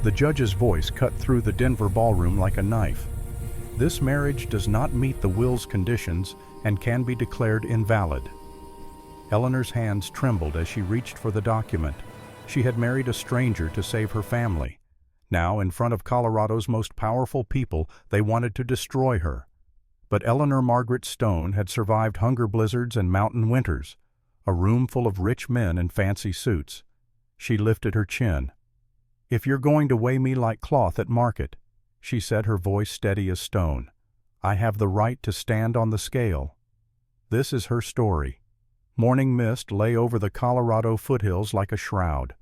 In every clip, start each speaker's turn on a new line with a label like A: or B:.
A: The judge's voice cut through the Denver ballroom like a knife. This marriage does not meet the will's conditions and can be declared invalid. Eleanor's hands trembled as she reached for the document. She had married a stranger to save her family. Now, in front of Colorado's most powerful people, they wanted to destroy her. But Eleanor Margaret Stone had survived hunger blizzards and mountain winters, a room full of rich men in fancy suits. She lifted her chin. "If you're going to weigh me like cloth at market," she said, her voice steady as stone, "I have the right to stand on the scale." This is her story. Morning mist lay over the Colorado foothills like a shroud.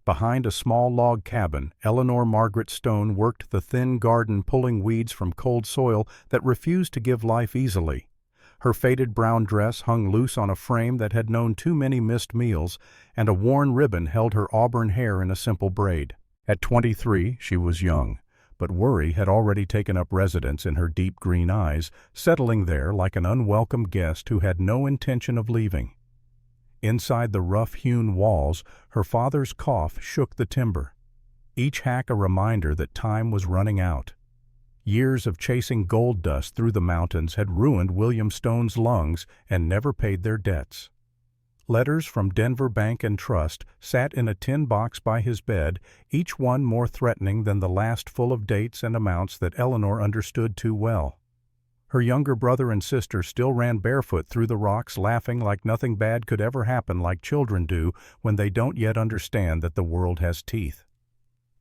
A: Behind a small log cabin, Eleanor Margaret Stone worked the thin garden, pulling weeds from cold soil that refused to give life easily. Her faded brown dress hung loose on a frame that had known too many missed meals, and a worn ribbon held her auburn hair in a simple braid. At 23, she was young, but worry had already taken up residence in her deep green eyes, settling there like an unwelcome guest who had no intention of leaving. Inside the rough-hewn walls, her father's cough shook the timber, each hack a reminder that time was running out. Years of chasing gold dust through the mountains had ruined William Stone's lungs and never paid their debts. Letters from Denver Bank and Trust sat in a tin box by his bed, each one more threatening than the last, full of dates and amounts that Eleanor understood too well. Her younger brother and sister still ran barefoot through the rocks, laughing like nothing bad could ever happen, like children do when they don't yet understand that the world has teeth.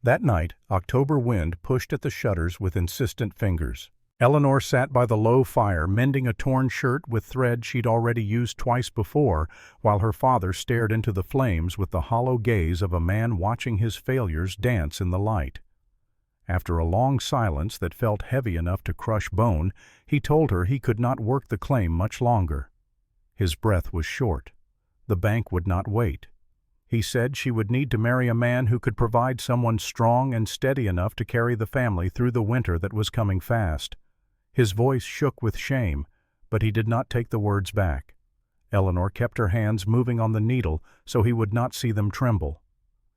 A: That night, October wind pushed at the shutters with insistent fingers. Eleanor sat by the low fire, mending a torn shirt with thread she'd already used twice before, while her father stared into the flames with the hollow gaze of a man watching his failures dance in the light. After a long silence that felt heavy enough to crush bone, he told her he could not work the claim much longer. His breath was short. The bank would not wait. He said she would need to marry a man who could provide someone strong and steady enough to carry the family through the winter that was coming fast. His voice shook with shame, but he did not take the words back. Eleanor kept her hands moving on the needle so he would not see them tremble.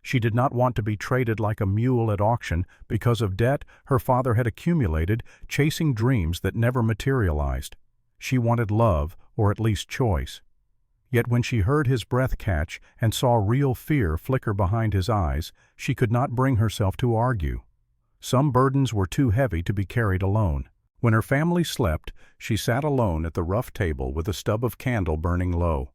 A: She did not want to be traded like a mule at auction because of debt her father had accumulated, chasing dreams that never materialized. She wanted love, or at least choice. Yet when she heard his breath catch and saw real fear flicker behind his eyes, she could not bring herself to argue. Some burdens were too heavy to be carried alone. When her family slept, she sat alone at the rough table with a stub of candle burning low.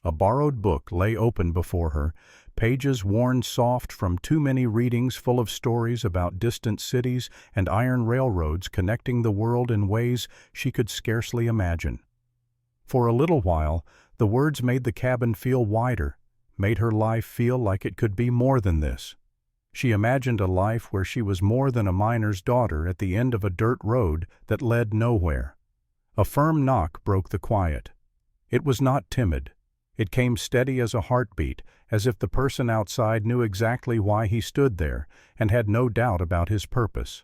A: A borrowed book lay open before her, pages worn soft from too many readings, full of stories about distant cities and iron railroads connecting the world in ways she could scarcely imagine. For a little while, the words made the cabin feel wider, made her life feel like it could be more than this. She imagined a life where she was more than a miner's daughter at the end of a dirt road that led nowhere. A firm knock broke the quiet. It was not timid. It came steady as a heartbeat, as if the person outside knew exactly why he stood there and had no doubt about his purpose.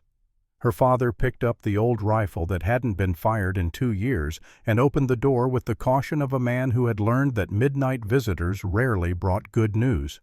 A: Her father picked up the old rifle that hadn't been fired in 2 years and opened the door with the caution of a man who had learned that midnight visitors rarely brought good news.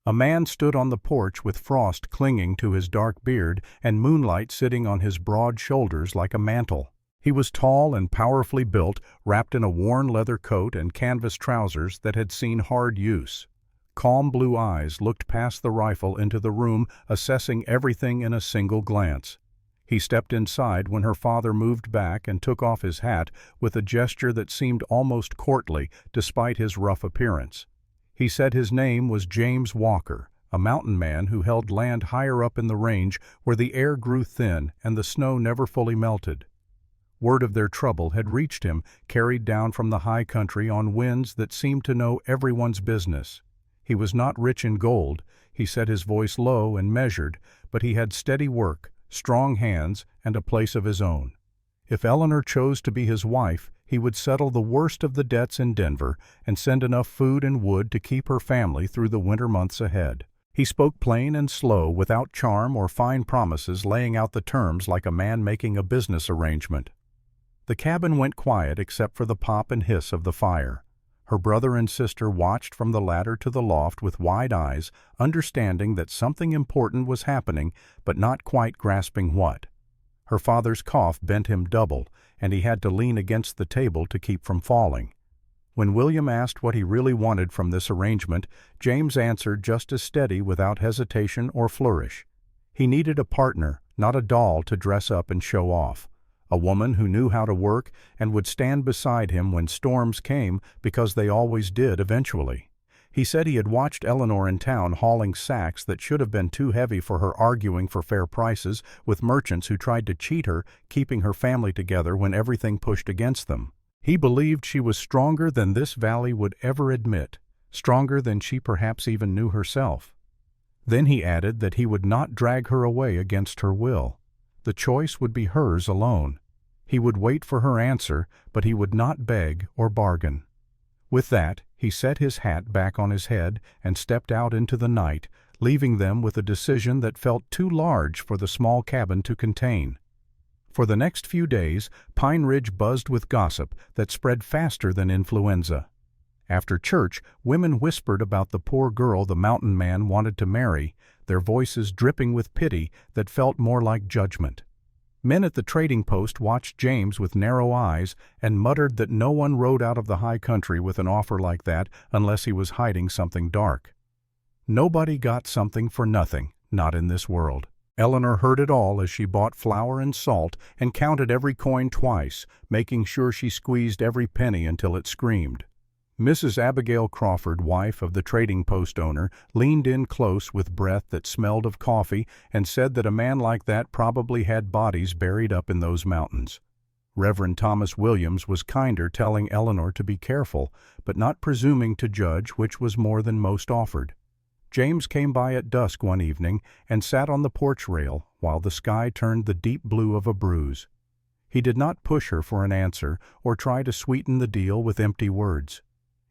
A: A man stood on the porch with frost clinging to his dark beard and moonlight sitting on his broad shoulders like a mantle. He was tall and powerfully built, wrapped in a worn leather coat and canvas trousers that had seen hard use. Calm blue eyes looked past the rifle into the room, assessing everything in a single glance. He stepped inside when her father moved back and took off his hat with a gesture that seemed almost courtly despite his rough appearance. He said his name was James Walker, a mountain man who held land higher up in the range where the air grew thin and the snow never fully melted. Word of their trouble had reached him, carried down from the high country on winds that seemed to know everyone's business. He was not rich in gold, he said, his voice low and measured, but he had steady work, strong hands, and a place of his own. If Eleanor chose to be his wife, he would settle the worst of the debts in Denver and send enough food and wood to keep her family through the winter months ahead. He spoke plain and slow, without charm or fine promises, laying out the terms like a man making a business arrangement. The cabin went quiet except for the pop and hiss of the fire. Her brother and sister watched from the ladder to the loft with wide eyes, understanding that something important was happening, but not quite grasping what. Her father's cough bent him double, and he had to lean against the table to keep from falling. When William asked what he really wanted from this arrangement, James answered just as steady without hesitation or flourish. He needed a partner, not a doll to dress up and show off. A woman who knew how to work and would stand beside him when storms came, because they always did eventually. He said he had watched Eleanor in town hauling sacks that should have been too heavy for her, arguing for fair prices with merchants who tried to cheat her, keeping her family together when everything pushed against them. He believed she was stronger than this valley would ever admit, stronger than she perhaps even knew herself. Then he added that he would not drag her away against her will. The choice would be hers alone. He would wait for her answer, but he would not beg or bargain. With that, he set his hat back on his head and stepped out into the night, leaving them with a decision that felt too large for the small cabin to contain. For the next few days, Pine Ridge buzzed with gossip that spread faster than influenza. After church, women whispered about the poor girl the mountain man wanted to marry, their voices dripping with pity that felt more like judgment. Men at the trading post watched James with narrow eyes and muttered that no one rode out of the high country with an offer like that unless he was hiding something dark. Nobody got something for nothing, not in this world. Eleanor heard it all as she bought flour and salt and counted every coin twice, making sure she squeezed every penny until it screamed. Mrs. Abigail Crawford, wife of the trading post owner, leaned in close with breath that smelled of coffee and said that a man like that probably had bodies buried up in those mountains. Reverend Thomas Williams was kinder, telling Eleanor to be careful, but not presuming to judge which was more than most offered. James came by at dusk one evening and sat on the porch rail while the sky turned the deep blue of a bruise. He did not push her for an answer or try to sweeten the deal with empty words.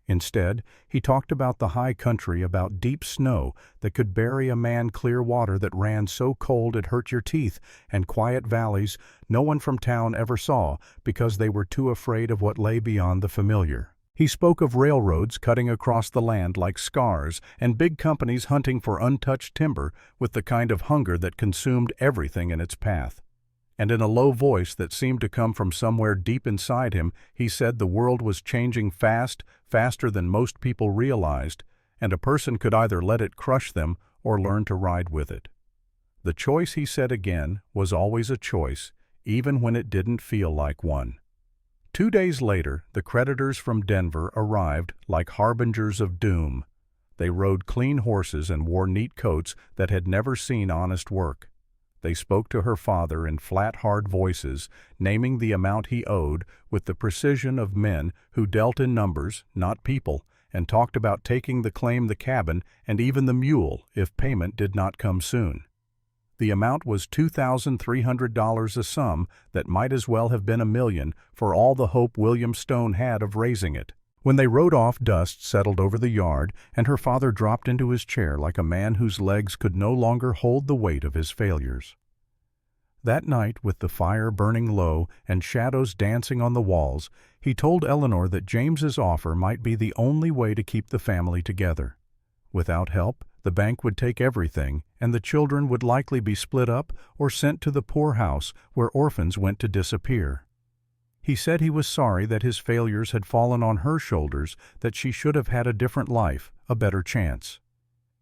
A: Instead, he talked about the high country, about deep snow that could bury a man, clear water that ran so cold it hurt your teeth, and quiet valleys no one from town ever saw because they were too afraid of what lay beyond the familiar. He spoke of railroads cutting across the land like scars and big companies hunting for untouched timber with the kind of hunger that consumed everything in its path. And in a low voice that seemed to come from somewhere deep inside him, he said the world was changing fast, faster than most people realized, and a person could either let it crush them or learn to ride with it. The choice, he said again, was always a choice, even when it didn't feel like one. 2 days later, the creditors from Denver arrived like harbingers of doom. They rode clean horses and wore neat coats that had never seen honest work. They spoke to her father in flat, hard voices, naming the amount he owed with the precision of men who dealt in numbers, not people, and talked about taking the claim, the cabin, and even the mule if payment did not come soon. The amount was $2,300, a sum that might as well have been $1 million for all the hope William Stone had of raising it. When they rode off, dust settled over the yard, and her father dropped into his chair like a man whose legs could no longer hold the weight of his failures. That night, with the fire burning low and shadows dancing on the walls, he told Eleanor that James's offer might be the only way to keep the family together. Without help, the bank would take everything, and the children would likely be split up or sent to the poorhouse where orphans went to disappear. He said he was sorry that his failures had fallen on her shoulders, that she should have had a different life, a better chance.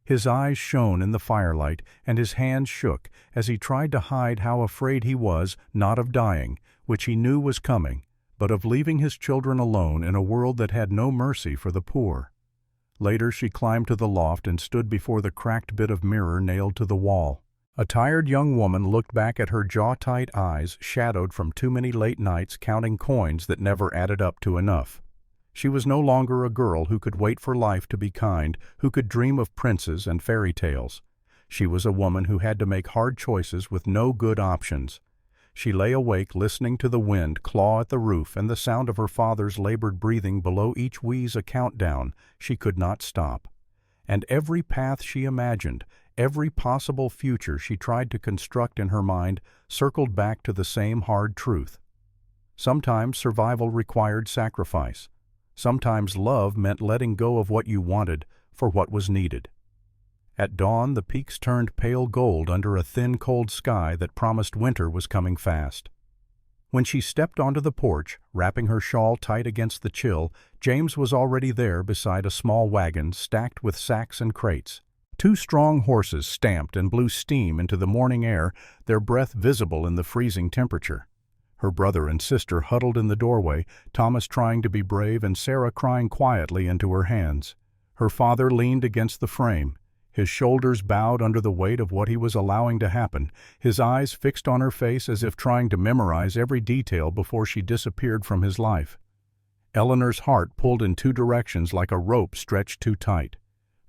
A: His eyes shone in the firelight, and his hands shook as he tried to hide how afraid he was, not of dying, which he knew was coming, but of leaving his children alone in a world that had no mercy for the poor. Later she climbed to the loft and stood before the cracked bit of mirror nailed to the wall. A tired young woman looked back at her jaw-tight eyes, shadowed from too many late nights counting coins that never added up to enough. She was no longer a girl who could wait for life to be kind, who could dream of princes and fairy tales. She was a woman who had to make hard choices with no good options. She lay awake listening to the wind claw at the roof and the sound of her father's labored breathing below each wheeze, a countdown she could not stop. And every path she imagined, every possible future she tried to construct in her mind, circled back to the same hard truth. Sometimes survival required sacrifice. Sometimes love meant letting go of what you wanted for what was needed. At dawn, the peaks turned pale gold under a thin, cold sky that promised winter was coming fast. When she stepped onto the porch, wrapping her shawl tight against the chill, James was already there beside a small wagon stacked with sacks and crates. Two strong horses stamped and blew steam into the morning air, their breath visible in the freezing temperature. Her brother and sister huddled in the doorway, Thomas trying to be brave and Sarah crying quietly into her hands. Her father leaned against the frame, his shoulders bowed under the weight of what he was allowing to happen, his eyes fixed on her face as if trying to memorize every detail before she disappeared from his life. Eleanor's heart pulled in two directions like a rope stretched too tight.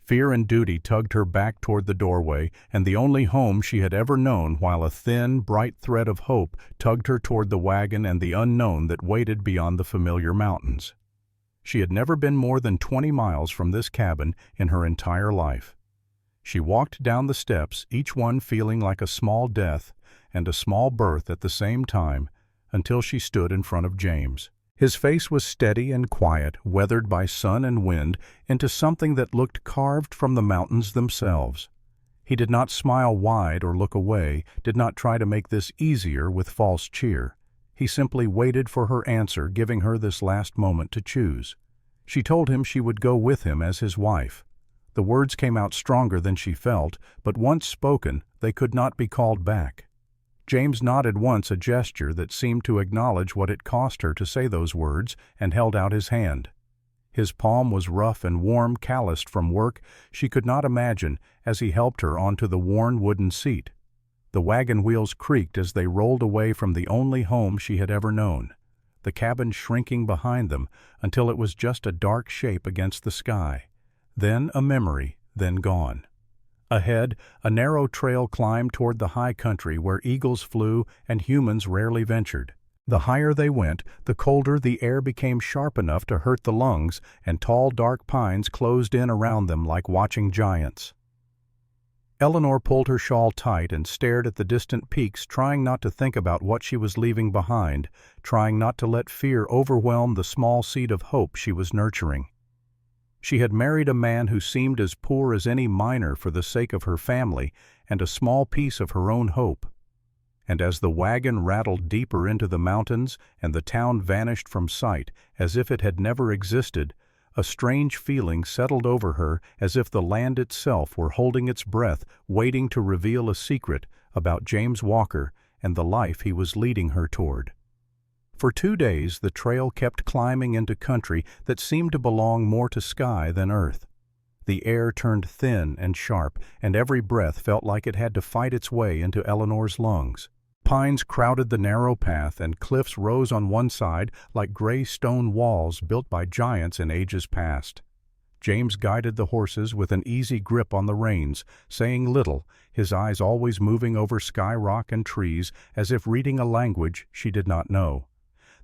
A: Fear and duty tugged her back toward the doorway and the only home she had ever known, while a thin, bright thread of hope tugged her toward the wagon and the unknown that waited beyond the familiar mountains. She had never been more than 20 miles from this cabin in her entire life. She walked down the steps, each one feeling like a small death and a small birth at the same time, until she stood in front of James. His face was steady and quiet, weathered by sun and wind, into something that looked carved from the mountains themselves. He did not smile wide or look away, did not try to make this easier with false cheer. He simply waited for her answer, giving her this last moment to choose. She told him she would go with him as his wife. The words came out stronger than she felt, but once spoken, they could not be called back. James nodded once, a gesture that seemed to acknowledge what it cost her to say those words, and held out his hand. His palm was rough and warm, calloused from work she could not imagine, as he helped her onto the worn wooden seat. The wagon wheels creaked as they rolled away from the only home she had ever known, the cabin shrinking behind them until it was just a dark shape against the sky. Then a memory, then gone. Ahead, a narrow trail climbed toward the high country where eagles flew and humans rarely ventured. The higher they went, the colder the air became, sharp enough to hurt the lungs, and tall dark pines closed in around them like watching giants. Eleanor pulled her shawl tight and stared at the distant peaks, trying not to think about what she was leaving behind, trying not to let fear overwhelm the small seed of hope she was nurturing. She had married a man who seemed as poor as any miner for the sake of her family and a small piece of her own hope. And as the wagon rattled deeper into the mountains and the town vanished from sight as if it had never existed, a strange feeling settled over her, as if the land itself were holding its breath, waiting to reveal a secret about James Walker and the life he was leading her toward. For 2 days the trail kept climbing into country that seemed to belong more to sky than earth. The air turned thin and sharp, and every breath felt like it had to fight its way into Eleanor's lungs. Pines crowded the narrow path, and cliffs rose on one side like gray stone walls built by giants in ages past. James guided the horses with an easy grip on the reins, saying little, his eyes always moving over sky, rock, and trees as if reading a language she did not know.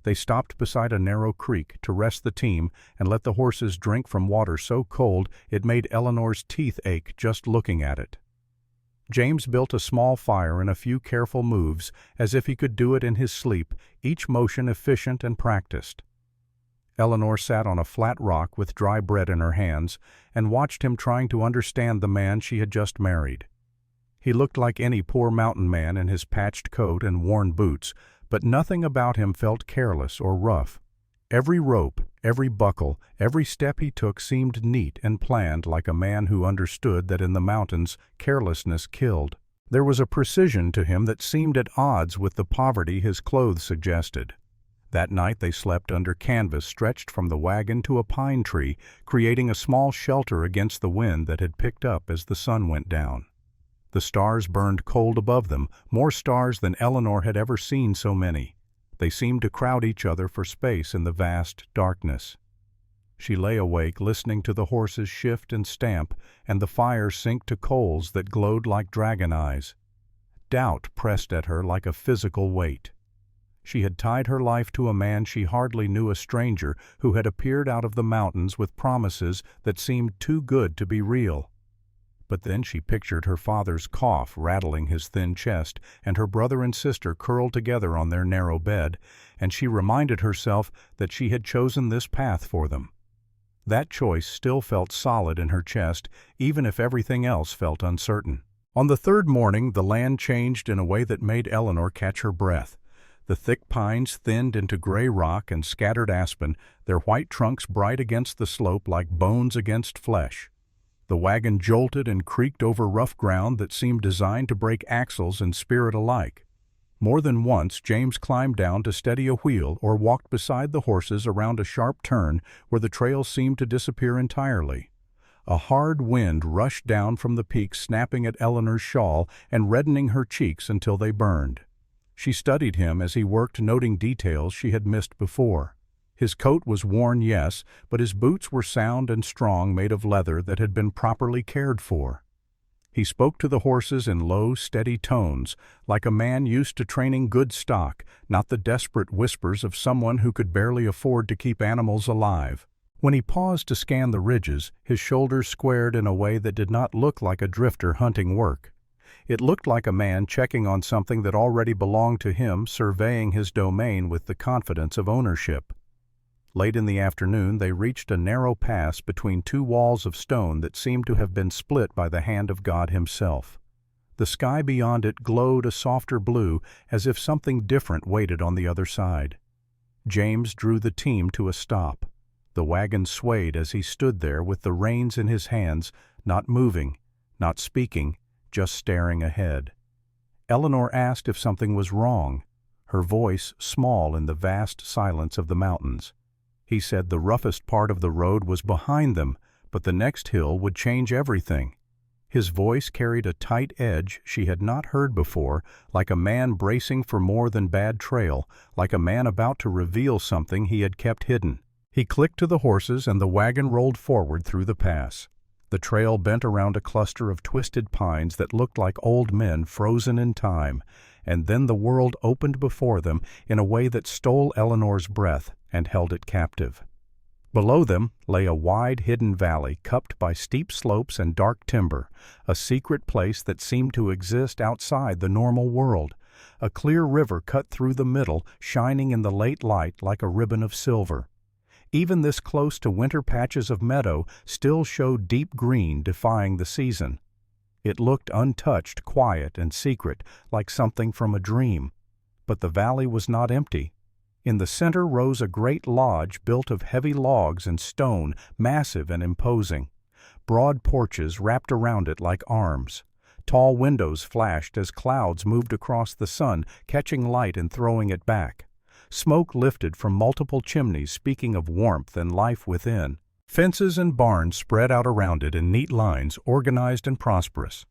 A: They stopped beside a narrow creek to rest the team and let the horses drink from water so cold it made Eleanor's teeth ache just looking at it. James built a small fire in a few careful moves, as if he could do it in his sleep, each motion efficient and practiced. Eleanor sat on a flat rock with dry bread in her hands and watched him, trying to understand the man she had just married. He looked like any poor mountain man in his patched coat and worn boots, but nothing about him felt careless or rough. Every rope, every buckle, every step he took seemed neat and planned, like a man who understood that in the mountains carelessness killed. There was a precision to him that seemed at odds with the poverty his clothes suggested. That night they slept under canvas stretched from the wagon to a pine tree, creating a small shelter against the wind that had picked up as the sun went down. The stars burned cold above them, more stars than Eleanor had ever seen so many. They seemed to crowd each other for space in the vast darkness. She lay awake, listening to the horses shift and stamp, and the fire sink to coals that glowed like dragon eyes. Doubt pressed at her like a physical weight. She had tied her life to a man she hardly knew, a stranger who had appeared out of the mountains with promises that seemed too good to be real. But then she pictured her father's cough rattling his thin chest, and her brother and sister curled together on their narrow bed, and she reminded herself that she had chosen this path for them. That choice still felt solid in her chest, even if everything else felt uncertain. On the third morning, the land changed in a way that made Eleanor catch her breath. The thick pines thinned into gray rock and scattered aspen, their white trunks bright against the slope like bones against flesh. The wagon jolted and creaked over rough ground that seemed designed to break axles and spirit alike. More than once, James climbed down to steady a wheel or walked beside the horses around a sharp turn where the trail seemed to disappear entirely. A hard wind rushed down from the peaks, snapping at Eleanor's shawl and reddening her cheeks until they burned. She studied him as he worked, noting details she had missed before. His coat was worn, yes, but his boots were sound and strong, made of leather that had been properly cared for. He spoke to the horses in low, steady tones, like a man used to training good stock, not the desperate whispers of someone who could barely afford to keep animals alive. When he paused to scan the ridges, his shoulders squared in a way that did not look like a drifter hunting work. It looked like a man checking on something that already belonged to him, surveying his domain with the confidence of ownership. Late in the afternoon, they reached a narrow pass between two walls of stone that seemed to have been split by the hand of God himself. The sky beyond it glowed a softer blue, as if something different waited on the other side. James drew the team to a stop. The wagon swayed as he stood there with the reins in his hands, not moving, not speaking, just staring ahead. Eleanor asked if something was wrong, her voice small in the vast silence of the mountains. He said the roughest part of the road was behind them, but the next hill would change everything. His voice carried a tight edge she had not heard before, like a man bracing for more than bad trail, like a man about to reveal something he had kept hidden. He clicked to the horses, and the wagon rolled forward through the pass. The trail bent around a cluster of twisted pines that looked like old men frozen in time, and then the world opened before them in a way that stole Eleanor's breath and held it captive. Below them lay a wide, hidden valley cupped by steep slopes and dark timber, a secret place that seemed to exist outside the normal world. A clear river cut through the middle, shining in the late light like a ribbon of silver. Even this close to winter patches of meadow still showed deep green, defying the season. It looked untouched, quiet, and secret, like something from a dream. But the valley was not empty. In the center rose a great lodge built of heavy logs and stone, massive and imposing. Broad porches wrapped around it like arms. Tall windows flashed as clouds moved across the sun, catching light and throwing it back. Smoke lifted from multiple chimneys, speaking of warmth and life within. Fences and barns spread out around it in neat lines, organized and prosperous.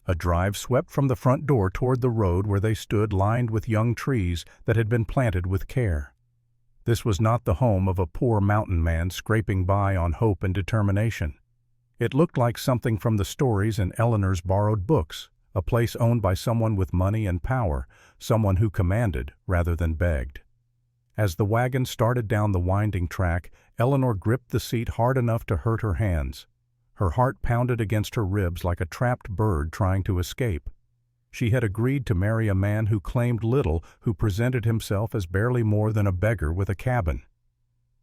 A: A drive swept from the front door toward the road where they stood, lined with young trees that had been planted with care. This was not the home of a poor mountain man scraping by on hope and determination. It looked like something from the stories in Eleanor's borrowed books, a place owned by someone with money and power, someone who commanded rather than begged. As the wagon started down the winding track, Eleanor gripped the seat hard enough to hurt her hands. Her heart pounded against her ribs like a trapped bird trying to escape. She had agreed to marry a man who claimed little, who presented himself as barely more than a beggar with a cabin.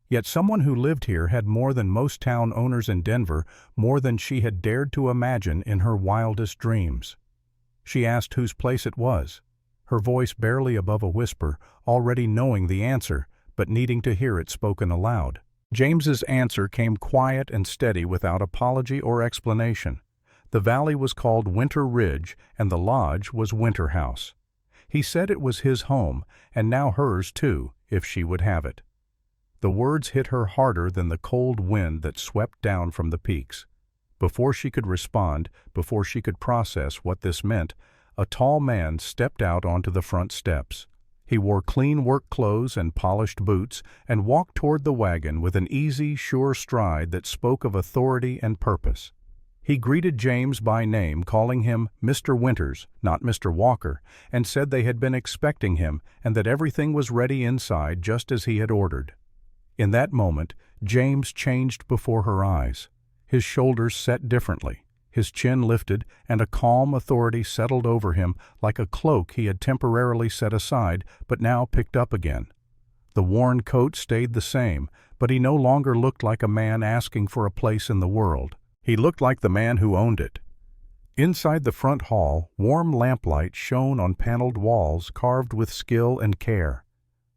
A: Yet someone who lived here had more than most town owners in Denver, more than she had dared to imagine in her wildest dreams. She asked whose place it was, her voice barely above a whisper, already knowing the answer, but needing to hear it spoken aloud. James's answer came quiet and steady without apology or explanation. The valley was called Winter Ridge, and the lodge was Winter House. He said it was his home, and now hers too, if she would have it. The words hit her harder than the cold wind that swept down from the peaks. Before she could respond, before she could process what this meant, a tall man stepped out onto the front steps. He wore clean work clothes and polished boots, and walked toward the wagon with an easy, sure stride that spoke of authority and purpose. He greeted James by name, calling him Mr. Winters, not Mr. Walker, and said they had been expecting him and that everything was ready inside just as he had ordered. In that moment, James changed before her eyes. His shoulders set differently. His chin lifted, and a calm authority settled over him like a cloak he had temporarily set aside but now picked up again. The worn coat stayed the same, but he no longer looked like a man asking for a place in the world. He looked like the man who owned it. Inside the front hall, warm lamplight shone on paneled walls carved with skill and care.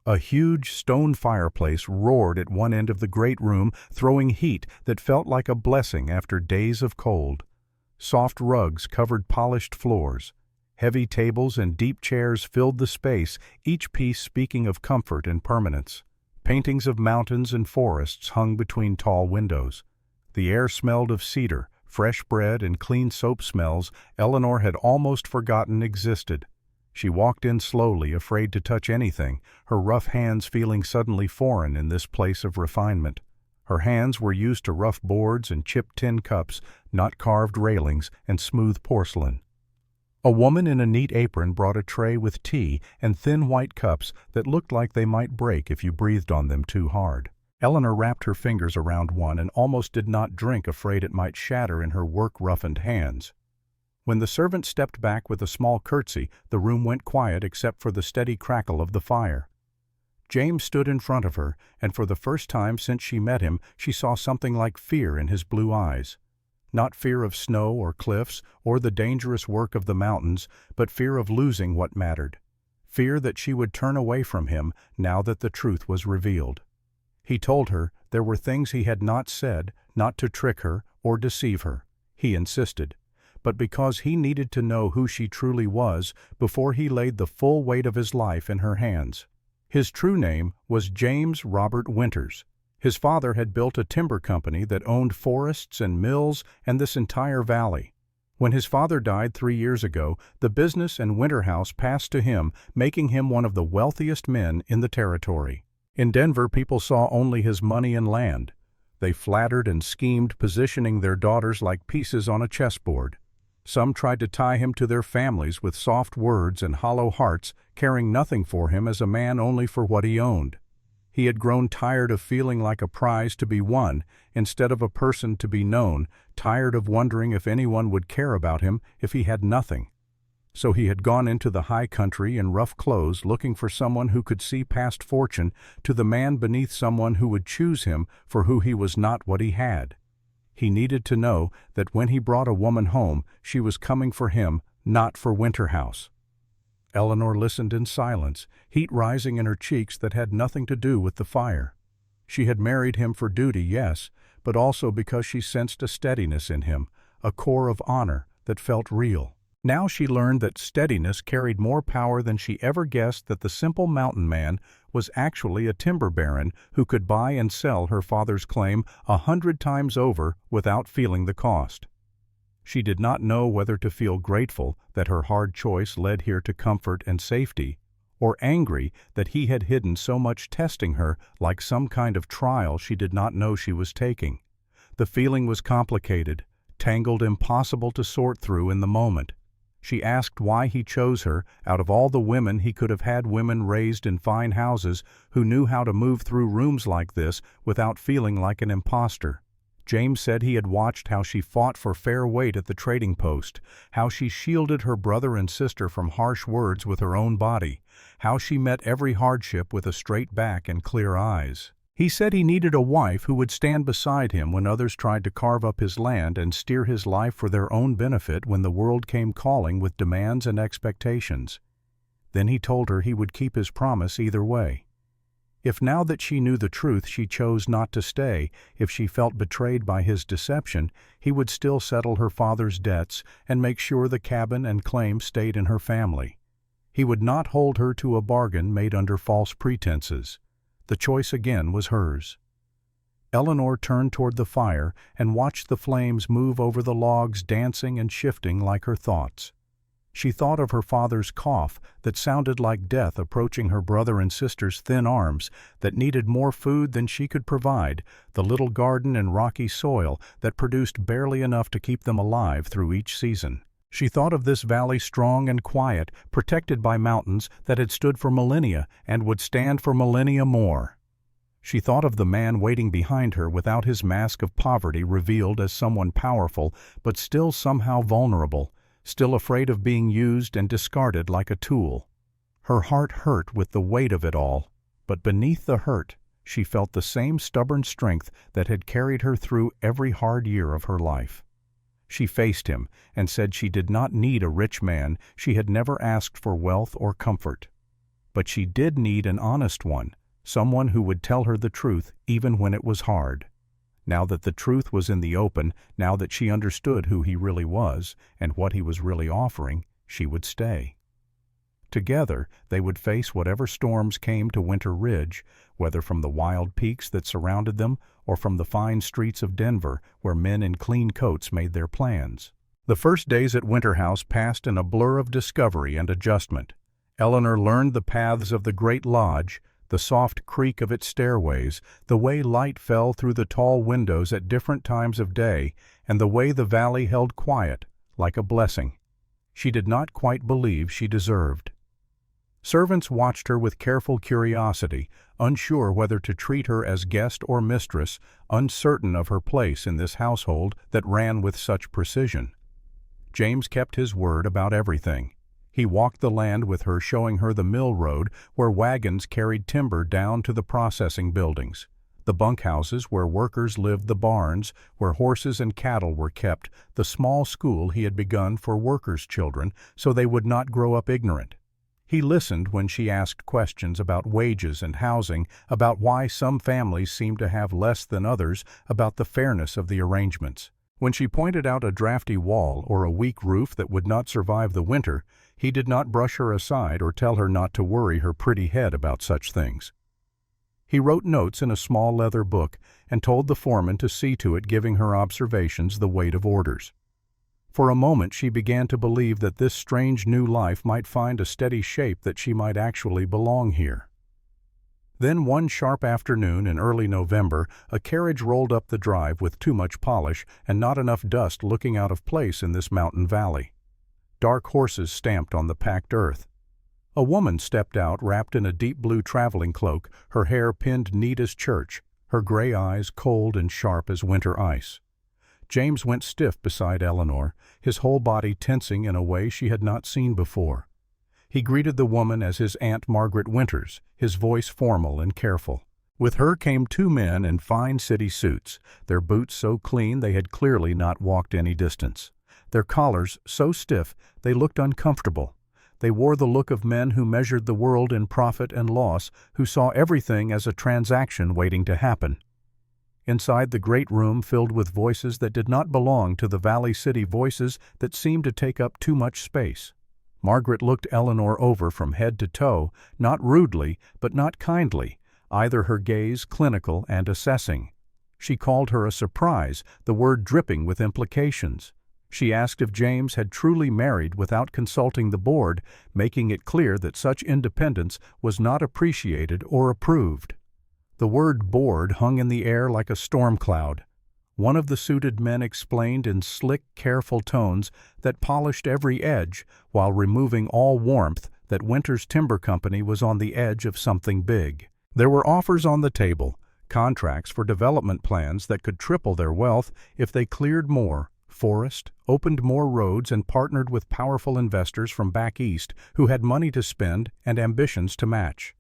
A: A huge stone fireplace roared at one end of the great room, throwing heat that felt like a blessing after days of cold. Soft rugs covered polished floors. Heavy tables and deep chairs filled the space, each piece speaking of comfort and permanence. Paintings of mountains and forests hung between tall windows. The air smelled of cedar, fresh bread, and clean soap smells Eleanor had almost forgotten existed. She walked in slowly, afraid to touch anything, her rough hands feeling suddenly foreign in this place of refinement. Her hands were used to rough boards and chipped tin cups, not carved railings and smooth porcelain. A woman in a neat apron brought a tray with tea and thin white cups that looked like they might break if you breathed on them too hard. Eleanor wrapped her fingers around one and almost did not drink, afraid it might shatter in her work-roughened hands. When the servant stepped back with a small curtsy, the room went quiet except for the steady crackle of the fire. James stood in front of her, and for the first time since she met him, she saw something like fear in his blue eyes. Not fear of snow or cliffs or the dangerous work of the mountains, but fear of losing what mattered. Fear that she would turn away from him now that the truth was revealed. He told her there were things he had not said, not to trick her or deceive her. He insisted. But because he needed to know who she truly was before he laid the full weight of his life in her hands. His true name was James Robert Winters. His father had built a timber company that owned forests and mills and this entire valley. When his father died 3 years ago, the business and winter house passed to him, making him one of the wealthiest men in the territory. In Denver, people saw only his money and land. They flattered and schemed, positioning their daughters like pieces on a chessboard. Some tried to tie him to their families with soft words and hollow hearts, caring nothing for him as a man, only for what he owned. He had grown tired of feeling like a prize to be won instead of a person to be known, tired of wondering if anyone would care about him if he had nothing. So he had gone into the high country in rough clothes, looking for someone who could see past fortune, to the man beneath someone who would choose him for who he was, not what he had. He needed to know that when he brought a woman home, she was coming for him, not for Winterhouse. Eleanor listened in silence, heat rising in her cheeks that had nothing to do with the fire. She had married him for duty, yes, but also because she sensed a steadiness in him, a core of honor that felt real. Now she learned that steadiness carried more power than she ever guessed, that the simple mountain man was actually a timber baron who could buy and sell her father's claim 100 times over without feeling the cost. She did not know whether to feel grateful that her hard choice led here to comfort and safety, or angry that he had hidden so much, testing her like some kind of trial she did not know she was taking. The feeling was complicated, tangled, impossible to sort through in the moment. She asked why he chose her out of all the women he could have had, women raised in fine houses who knew how to move through rooms like this without feeling like an imposter. James said he had watched how she fought for fair weight at the trading post, how she shielded her brother and sister from harsh words with her own body, how she met every hardship with a straight back and clear eyes. He said he needed a wife who would stand beside him when others tried to carve up his land and steer his life for their own benefit when the world came calling with demands and expectations. Then he told her he would keep his promise either way. If now that she knew the truth she chose not to stay, if she felt betrayed by his deception, he would still settle her father's debts and make sure the cabin and claim stayed in her family. He would not hold her to a bargain made under false pretenses. The choice again was hers. Eleanor turned toward the fire and watched the flames move over the logs, dancing and shifting like her thoughts. She thought of her father's cough that sounded like death approaching her brother and sister's thin arms that needed more food than she could provide, the little garden and rocky soil that produced barely enough to keep them alive through each season. She thought of this valley, strong and quiet, protected by mountains that had stood for millennia and would stand for millennia more. She thought of the man waiting behind her without his mask of poverty, revealed as someone powerful but still somehow vulnerable, still afraid of being used and discarded like a tool. Her heart hurt with the weight of it all. But beneath the hurt, she felt the same stubborn strength that had carried her through every hard year of her life. She faced him and said she did not need a rich man, she had never asked for wealth or comfort. But she did need an honest one, someone who would tell her the truth even when it was hard. Now that the truth was in the open, now that she understood who he really was and what he was really offering, she would stay. Together, they would face whatever storms came to Winter Ridge, whether from the wild peaks that surrounded them or from the fine streets of Denver, where men in clean coats made their plans. The first days at Winter House passed in a blur of discovery and adjustment. Eleanor learned the paths of the great lodge, the soft creak of its stairways, the way light fell through the tall windows at different times of day, and the way the valley held quiet, like a blessing she did not quite believe she deserved. Servants watched her with careful curiosity, unsure whether to treat her as guest or mistress, uncertain of her place in this household that ran with such precision. James kept his word about everything. He walked the land with her, showing her the mill road where wagons carried timber down to the processing buildings, the bunkhouses where workers lived, the barns where horses and cattle were kept, the small school he had begun for workers' children so they would not grow up ignorant. He listened when she asked questions about wages and housing, about why some families seemed to have less than others, about the fairness of the arrangements. When she pointed out a drafty wall or a weak roof that would not survive the winter, he did not brush her aside or tell her not to worry her pretty head about such things. He wrote notes in a small leather book and told the foreman to see to it giving her observations the weight of orders. For a moment she began to believe that this strange new life might find a steady shape, that she might actually belong here. Then one sharp afternoon in early November, a carriage rolled up the drive with too much polish and not enough dust looking out of place in this mountain valley. Dark horses stamped on the packed earth. A woman stepped out wrapped in a deep blue traveling cloak, her hair pinned neat as church, her gray eyes cold and sharp as winter ice. James went stiff beside Eleanor, his whole body tensing in a way she had not seen before. He greeted the woman as his Aunt Margaret Winters, his voice formal and careful. With her came two men in fine city suits, their boots so clean they had clearly not walked any distance, their collars so stiff they looked uncomfortable. They wore the look of men who measured the world in profit and loss, who saw everything as a transaction waiting to happen. Inside the great room filled with voices that did not belong to the Valley City, voices that seemed to take up too much space. Margaret looked Eleanor over from head to toe, not rudely, but not kindly, either her gaze clinical and assessing. She called her a surprise, the word dripping with implications. She asked if James had truly married without consulting the board, making it clear that such independence was not appreciated or approved. The word board hung in the air like a storm cloud. One of the suited men explained in slick, careful tones that polished every edge while removing all warmth that Winters Timber Company was on the edge of something big. There were offers on the table, contracts for development plans that could triple their wealth if they cleared more forest, opened more roads, and partnered with powerful investors from back east who had money to spend and ambitions to match.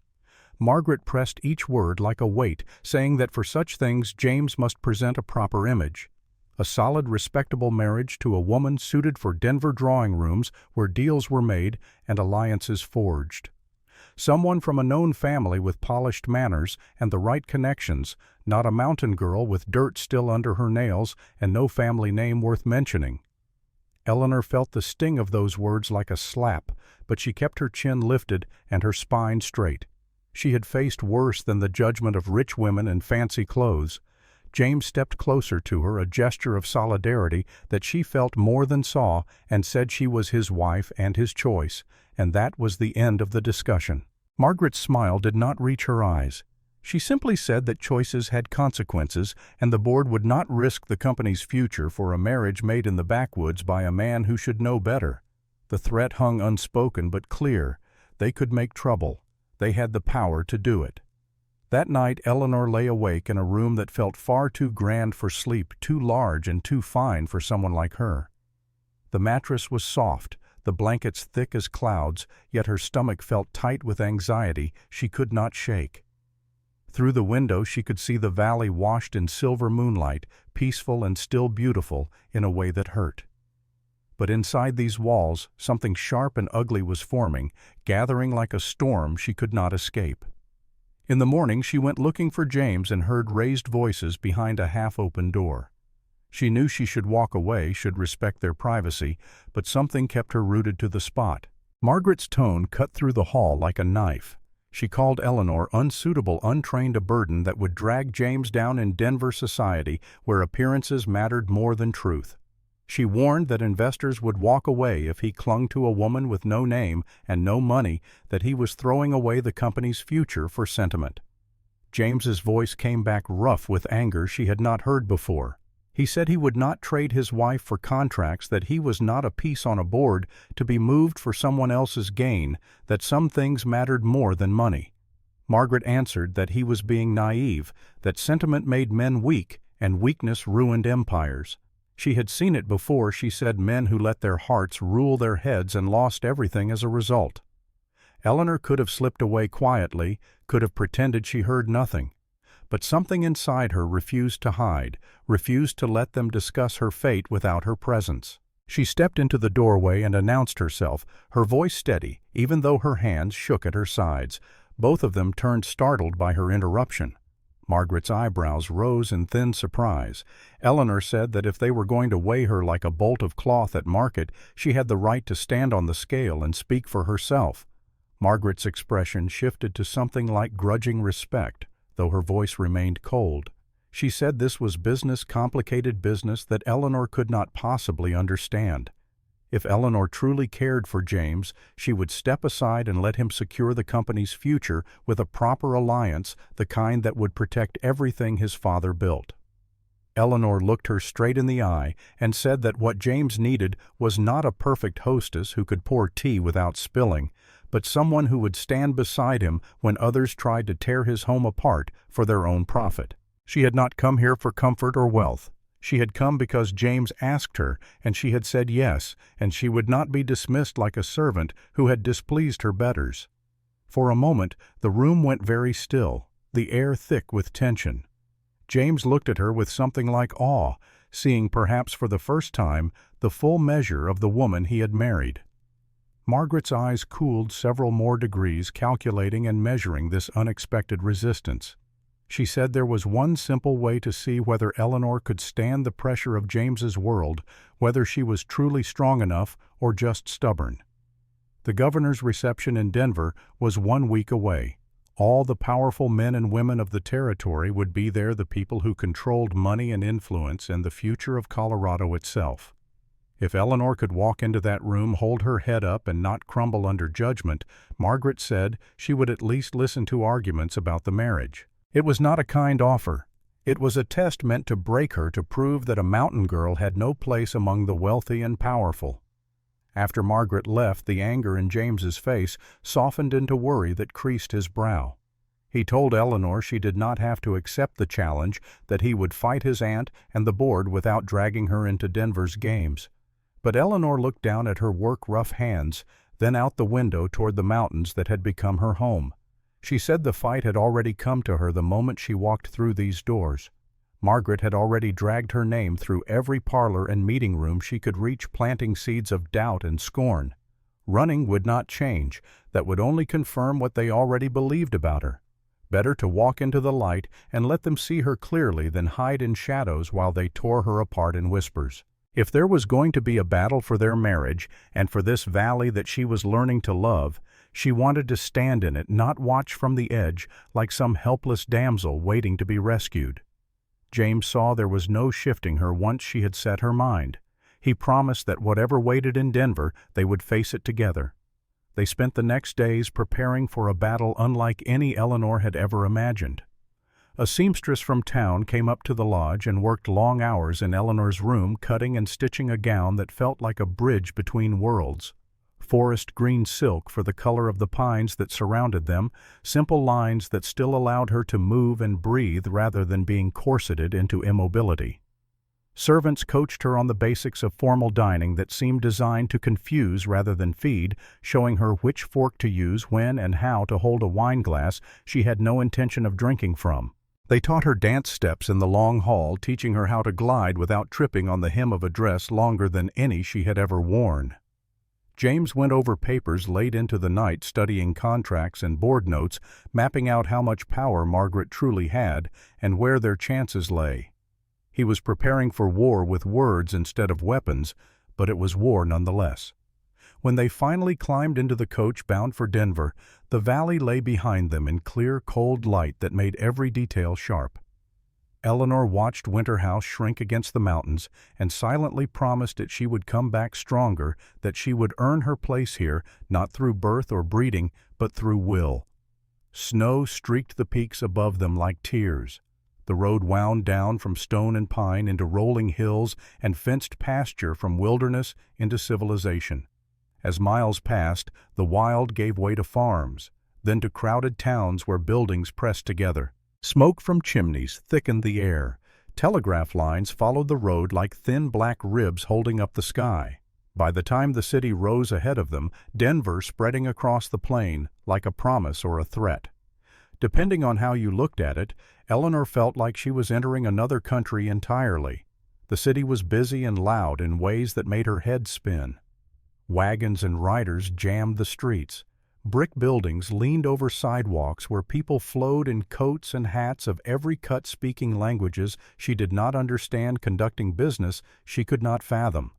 A: Margaret pressed each word like a weight, saying that for such things James must present a proper image. A solid, respectable marriage to a woman suited for Denver drawing rooms where deals were made and alliances forged. Someone from a known family with polished manners and the right connections, not a mountain girl with dirt still under her nails and no family name worth mentioning. Eleanor felt the sting of those words like a slap, but she kept her chin lifted and her spine straight. She had faced worse than the judgment of rich women in fancy clothes. James stepped closer to her, a gesture of solidarity that she felt more than saw, and said she was his wife and his choice, and that was the end of the discussion. Margaret's smile did not reach her eyes. She simply said that choices had consequences, and the board would not risk the company's future for a marriage made in the backwoods by a man who should know better. The threat hung unspoken but clear. They could make trouble. They had the power to do it. That night Eleanor lay awake in a room that felt far too grand for sleep, too large and too fine for someone like her. The mattress was soft, the blankets thick as clouds, yet her stomach felt tight with anxiety she could not shake. Through the window she could see the valley washed in silver moonlight, peaceful and still beautiful in a way that hurt. But inside these walls, something sharp and ugly was forming, gathering like a storm she could not escape. In the morning she went looking for James and heard raised voices behind a half-open door. She knew she should walk away, should respect their privacy, but something kept her rooted to the spot. Margaret's tone cut through the hall like a knife. She called Eleanor unsuitable, untrained, a burden that would drag James down in Denver society where appearances mattered more than truth. She warned that investors would walk away if he clung to a woman with no name and no money, that he was throwing away the company's future for sentiment. James's voice came back rough with anger she had not heard before. He said he would not trade his wife for contracts, that he was not a piece on a board to be moved for someone else's gain, that some things mattered more than money. Margaret answered that he was being naive, that sentiment made men weak and weakness ruined empires. She had seen it before, she said, men who let their hearts rule their heads and lost everything as a result. Eleanor could have slipped away quietly, could have pretended she heard nothing. But something inside her refused to hide, refused to let them discuss her fate without her presence. She stepped into the doorway and announced herself, her voice steady, even though her hands shook at her sides. Both of them turned startled by her interruption. Margaret's eyebrows rose in thin surprise. Eleanor said that if they were going to weigh her like a bolt of cloth at market, she had the right to stand on the scale and speak for herself. Margaret's expression shifted to something like grudging respect, though her voice remained cold. She said this was business, complicated business that Eleanor could not possibly understand. If Eleanor truly cared for James, she would step aside and let him secure the company's future with a proper alliance, the kind that would protect everything his father built. Eleanor looked her straight in the eye and said that what James needed was not a perfect hostess who could pour tea without spilling, but someone who would stand beside him when others tried to tear his home apart for their own profit. She had not come here for comfort or wealth. She had come because James asked her, and she had said yes, and she would not be dismissed like a servant who had displeased her betters. For a moment the room went very still, the air thick with tension. James looked at her with something like awe, seeing perhaps for the first time the full measure of the woman he had married. Margaret's eyes cooled several more degrees, calculating and measuring this unexpected resistance. She said there was one simple way to see whether Eleanor could stand the pressure of James's world, whether she was truly strong enough or just stubborn. The governor's reception in Denver was 1 week away. All the powerful men and women of the territory would be there, the people who controlled money and influence and the future of Colorado itself. If Eleanor could walk into that room, hold her head up and not crumble under judgment, Margaret said she would at least listen to arguments about the marriage. It was not a kind offer. It was a test meant to break her, to prove that a mountain girl had no place among the wealthy and powerful. After Margaret left, the anger in James's face softened into worry that creased his brow. He told Eleanor she did not have to accept the challenge, that he would fight his aunt and the board without dragging her into Denver's games. But Eleanor looked down at her work-rough hands, then out the window toward the mountains that had become her home. She said the fight had already come to her the moment she walked through these doors. Margaret had already dragged her name through every parlor and meeting room she could reach, planting seeds of doubt and scorn. Running would not change. That would only confirm what they already believed about her. Better to walk into the light and let them see her clearly than hide in shadows while they tore her apart in whispers. If there was going to be a battle for their marriage and for this valley that she was learning to love, she wanted to stand in it, not watch from the edge like some helpless damsel waiting to be rescued. James saw there was no shifting her once she had set her mind. He promised that whatever waited in Denver, they would face it together. They spent the next days preparing for a battle unlike any Eleanor had ever imagined. A seamstress from town came up to the lodge and worked long hours in Eleanor's room, cutting and stitching a gown that felt like a bridge between worlds. Forest green silk for the color of the pines that surrounded them, simple lines that still allowed her to move and breathe rather than being corseted into immobility. Servants coached her on the basics of formal dining that seemed designed to confuse rather than feed, showing her which fork to use when and how to hold a wine glass she had no intention of drinking from. They taught her dance steps in the long hall, teaching her how to glide without tripping on the hem of a dress longer than any she had ever worn. James went over papers late into the night, studying contracts and board notes, mapping out how much power Margaret truly had and where their chances lay. He was preparing for war with words instead of weapons, but it was war nonetheless. When they finally climbed into the coach bound for Denver, the valley lay behind them in clear, cold light that made every detail sharp. Eleanor watched Winter House shrink against the mountains and silently promised that she would come back stronger, that she would earn her place here, not through birth or breeding, but through will. Snow streaked the peaks above them like tears. The road wound down from stone and pine into rolling hills and fenced pasture, from wilderness into civilization. As miles passed, the wild gave way to farms, then to crowded towns where buildings pressed together. Smoke from chimneys thickened the air. Telegraph lines followed the road like thin black ribs holding up the sky. By the time the city rose ahead of them, Denver spreading across the plain like a promise or a threat. Depending on how you looked at it, Eleanor felt like she was entering another country entirely. The city was busy and loud in ways that made her head spin. Wagons and riders jammed the streets. Brick buildings leaned over sidewalks where people flowed in coats and hats of every cut, speaking languages she did not understand, conducting business she could not fathom.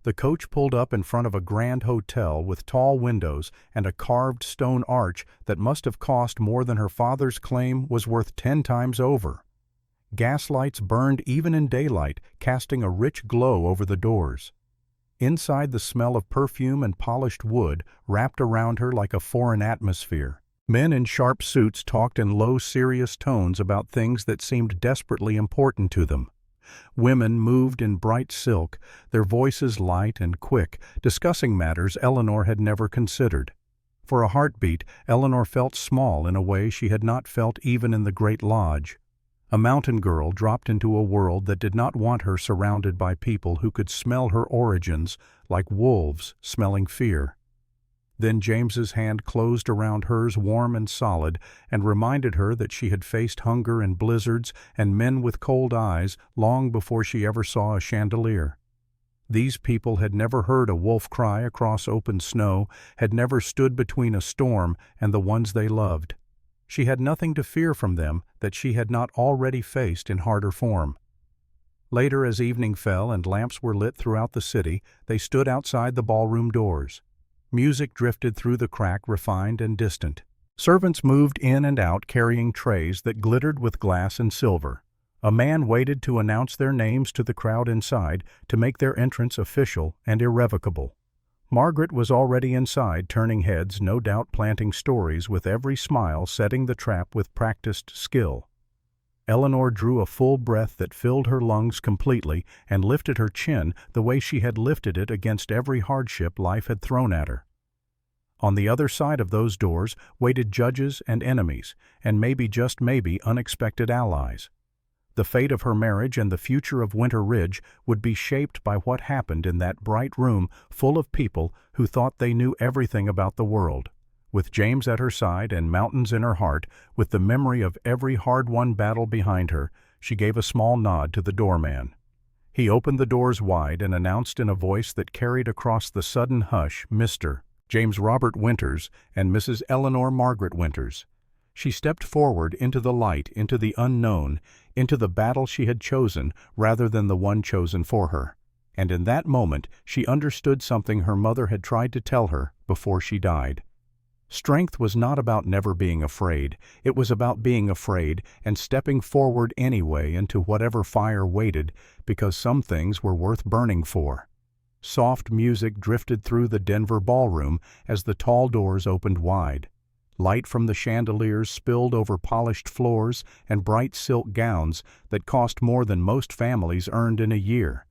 A: The coach pulled up in front of a grand hotel with tall windows and a carved stone arch that must have cost more than her father's claim was worth 10 times over. Gaslights burned even in daylight, casting a rich glow over the doors. Inside, the smell of perfume and polished wood wrapped around her like a foreign atmosphere. Men in sharp suits talked in low, serious tones about things that seemed desperately important to them. Women moved in bright silk, their voices light and quick, discussing matters Eleanor had never considered. For a heartbeat, Eleanor felt small in a way she had not felt even in the Great Lodge. A mountain girl dropped into a world that did not want her surrounded by people who could smell her origins like wolves smelling fear. Then James's hand closed around hers, warm and solid, and reminded her that she had faced hunger and blizzards and men with cold eyes long before she ever saw a chandelier. These people had never heard a wolf cry across open snow, had never stood between a storm and the ones they loved. She had nothing to fear from them that she had not already faced in harder form. Later, as evening fell and lamps were lit throughout the city, they stood outside the ballroom doors. Music drifted through the crack, refined and distant. Servants moved in and out carrying trays that glittered with glass and silver. A man waited to announce their names to the crowd inside, to make their entrance official and irrevocable. Margaret was already inside, turning heads, no doubt planting stories with every smile, setting the trap with practiced skill. Eleanor drew a full breath that filled her lungs completely and lifted her chin the way she had lifted it against every hardship life had thrown at her. On the other side of those doors waited judges and enemies, and maybe, just maybe, unexpected allies. The fate of her marriage and the future of Winter Ridge would be shaped by what happened in that bright room full of people who thought they knew everything about the world. With James at her side and mountains in her heart, with the memory of every hard-won battle behind her, she gave a small nod to the doorman. He opened the doors wide and announced in a voice that carried across the sudden hush, Mr. James Robert Winters and Mrs. Eleanor Margaret Winters. She stepped forward into the light, into the unknown, into the battle she had chosen rather than the one chosen for her. And in that moment she understood something her mother had tried to tell her before she died. Strength was not about never being afraid. It was about being afraid and stepping forward anyway into whatever fire waited, because some things were worth burning for. Soft music drifted through the Denver ballroom as the tall doors opened wide. Light from the chandeliers spilled over polished floors and bright silk gowns that cost more than most families earned in a year.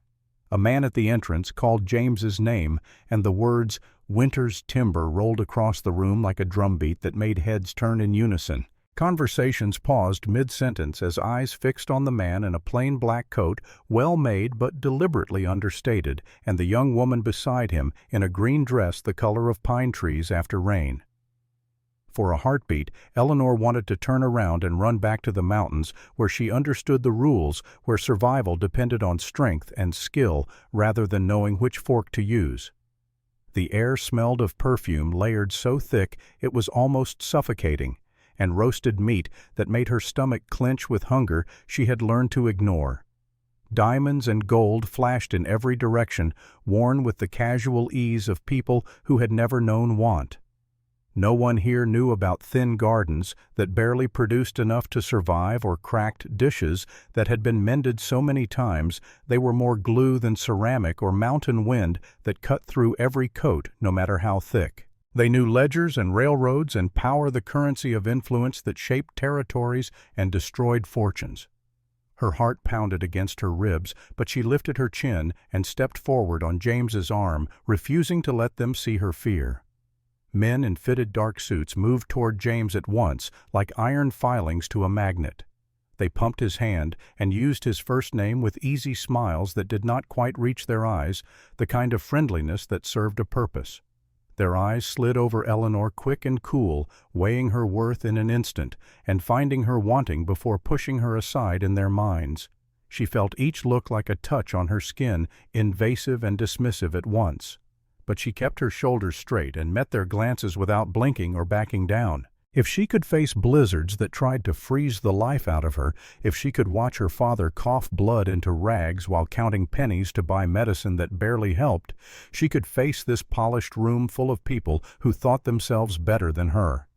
A: A man at the entrance called James's name, and the words "Winter's Timber" rolled across the room like a drumbeat that made heads turn in unison. Conversations paused mid-sentence as eyes fixed on the man in a plain black coat, well made but deliberately understated, and the young woman beside him in a green dress the color of pine trees after rain. For a heartbeat, Eleanor wanted to turn around and run back to the mountains where she understood the rules, where survival depended on strength and skill rather than knowing which fork to use. The air smelled of perfume layered so thick it was almost suffocating, and roasted meat that made her stomach clench with hunger she had learned to ignore. Diamonds and gold flashed in every direction, worn with the casual ease of people who had never known want. No one here knew about thin gardens that barely produced enough to survive, or cracked dishes that had been mended so many times they were more glue than ceramic or mountain wind that cut through every coat no matter how thick. They knew ledgers and railroads and power, the currency of influence that shaped territories and destroyed fortunes. Her heart pounded against her ribs, but she lifted her chin and stepped forward on James's arm, refusing to let them see her fear. Men in fitted dark suits moved toward James at once, like iron filings to a magnet. They pumped his hand and used his first name with easy smiles that did not quite reach their eyes, the kind of friendliness that served a purpose. Their eyes slid over Eleanor quick and cool, weighing her worth in an instant, and finding her wanting before pushing her aside in their minds. She felt each look like a touch on her skin, invasive and dismissive at once. But she kept her shoulders straight and met their glances without blinking or backing down. If she could face blizzards that tried to freeze the life out of her, if she could watch her father cough blood into rags while counting pennies to buy medicine that barely helped, she could face this polished room full of people who thought themselves better than her.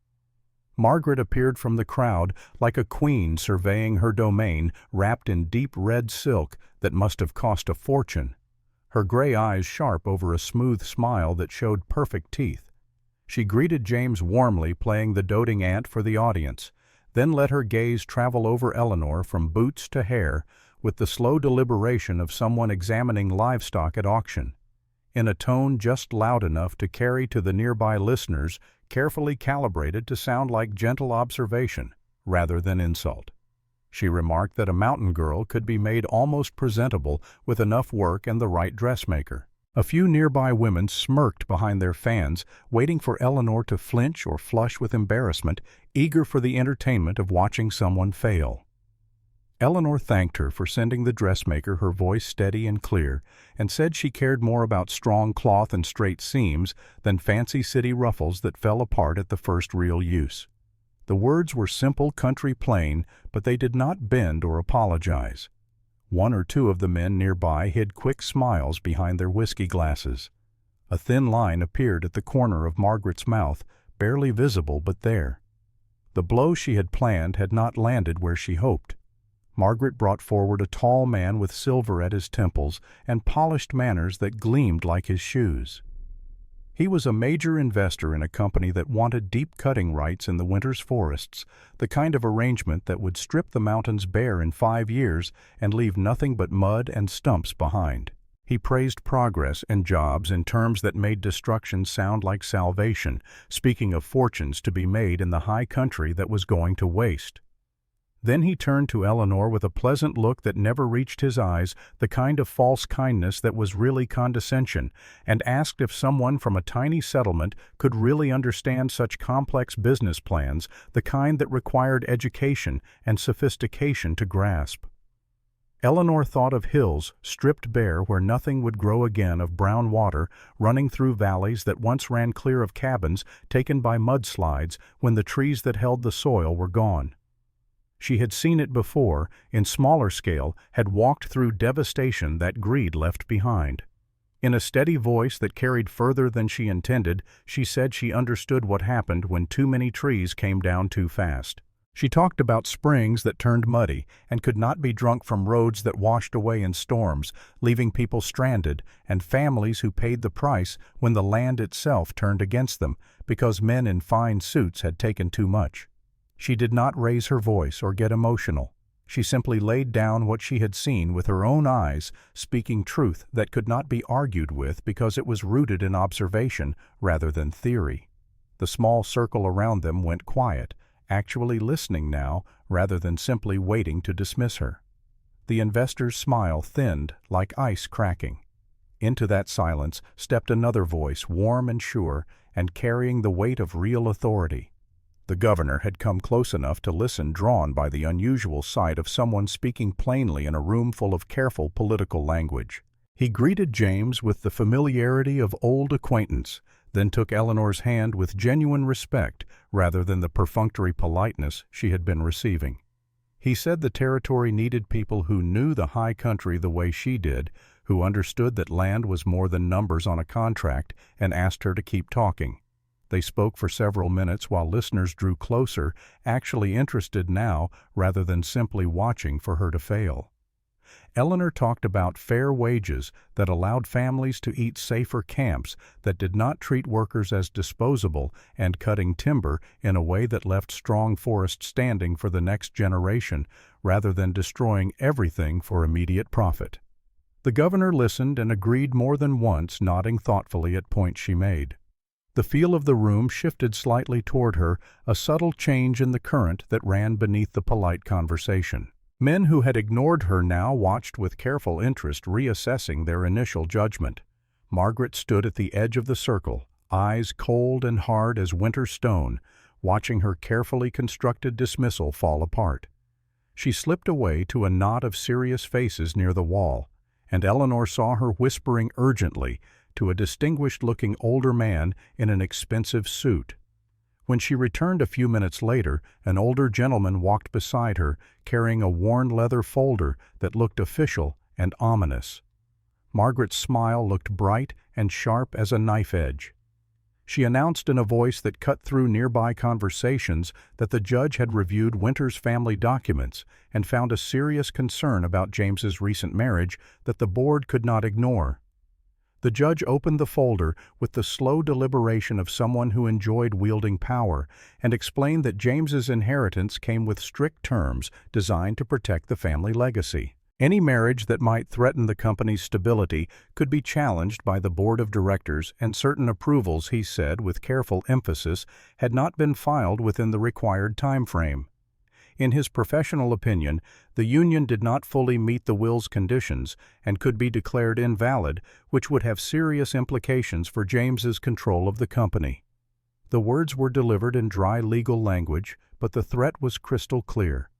A: Margaret appeared from the crowd like a queen surveying her domain, wrapped in deep red silk that must have cost a fortune. Her gray eyes sharp over a smooth smile that showed perfect teeth. She greeted James warmly, playing the doting aunt for the audience, then let her gaze travel over Eleanor from boots to hair with the slow deliberation of someone examining livestock at auction. In a tone just loud enough to carry to the nearby listeners, carefully calibrated to sound like gentle observation rather than insult. She remarked that a mountain girl could be made almost presentable with enough work and the right dressmaker. A few nearby women smirked behind their fans, waiting for Eleanor to flinch or flush with embarrassment, eager for the entertainment of watching someone fail. Eleanor thanked her for sending the dressmaker, her voice steady and clear, and said she cared more about strong cloth and straight seams than fancy city ruffles that fell apart at the first real use. The words were simple, country plain, but they did not bend or apologize. One or two of the men nearby hid quick smiles behind their whiskey glasses. A thin line appeared at the corner of Margaret's mouth, barely visible but there. The blow she had planned had not landed where she hoped. Margaret brought forward a tall man with silver at his temples and polished manners that gleamed like his shoes. He was a major investor in a company that wanted deep cutting rights in the winter's forests, the kind of arrangement that would strip the mountains bare in 5 years and leave nothing but mud and stumps behind. He praised progress and jobs in terms that made destruction sound like salvation, speaking of fortunes to be made in the high country that was going to waste. Then he turned to Eleanor with a pleasant look that never reached his eyes, the kind of false kindness that was really condescension, and asked if someone from a tiny settlement could really understand such complex business plans, the kind that required education and sophistication to grasp. Eleanor thought of hills stripped bare where nothing would grow again, of brown water running through valleys that once ran clear of cabins taken by mudslides when the trees that held the soil were gone. She had seen it before, in smaller scale, had walked through devastation that greed left behind. In a steady voice that carried further than she intended, she said she understood what happened when too many trees came down too fast. She talked about springs that turned muddy and could not be drunk from roads that washed away in storms, leaving people stranded, and families who paid the price when the land itself turned against them because men in fine suits had taken too much. She did not raise her voice or get emotional. She simply laid down what she had seen with her own eyes, speaking truth that could not be argued with because it was rooted in observation rather than theory. The small circle around them went quiet, actually listening now rather than simply waiting to dismiss her. The investor's smile thinned like ice cracking. Into that silence stepped another voice, warm and sure, and carrying the weight of real authority. The governor had come close enough to listen, drawn by the unusual sight of someone speaking plainly in a room full of careful political language. He greeted James with the familiarity of old acquaintance, then took Eleanor's hand with genuine respect rather than the perfunctory politeness she had been receiving. He said the territory needed people who knew the high country the way she did, who understood that land was more than numbers on a contract, and asked her to keep talking. They spoke for several minutes while listeners drew closer, actually interested now rather than simply watching for her to fail. Eleanor talked about fair wages that allowed families to eat safer camps, that did not treat workers as disposable, and cutting timber in a way that left strong forests standing for the next generation, rather than destroying everything for immediate profit. The governor listened and agreed more than once, nodding thoughtfully at points she made. The feel of the room shifted slightly toward her, a subtle change in the current that ran beneath the polite conversation. Men who had ignored her now watched with careful interest, reassessing their initial judgment. Margaret stood at the edge of the circle, eyes cold and hard as winter stone, watching her carefully constructed dismissal fall apart. She slipped away to a knot of serious faces near the wall, and Eleanor saw her whispering urgently to a distinguished-looking older man in an expensive suit. When she returned a few minutes later, an older gentleman walked beside her, carrying a worn leather folder that looked official and ominous. Margaret's smile looked bright and sharp as a knife edge. She announced in a voice that cut through nearby conversations that the judge had reviewed Winter's family documents and found a serious concern about James's recent marriage that the board could not ignore. The judge opened the folder with the slow deliberation of someone who enjoyed wielding power and explained that James's inheritance came with strict terms designed to protect the family legacy. Any marriage that might threaten the company's stability could be challenged by the board of directors, and certain approvals, he said with careful emphasis, had not been filed within the required time frame. In his professional opinion, the union did not fully meet the will's conditions and could be declared invalid, which would have serious implications for James's control of the company. The words were delivered in dry legal language, but the threat was crystal clear.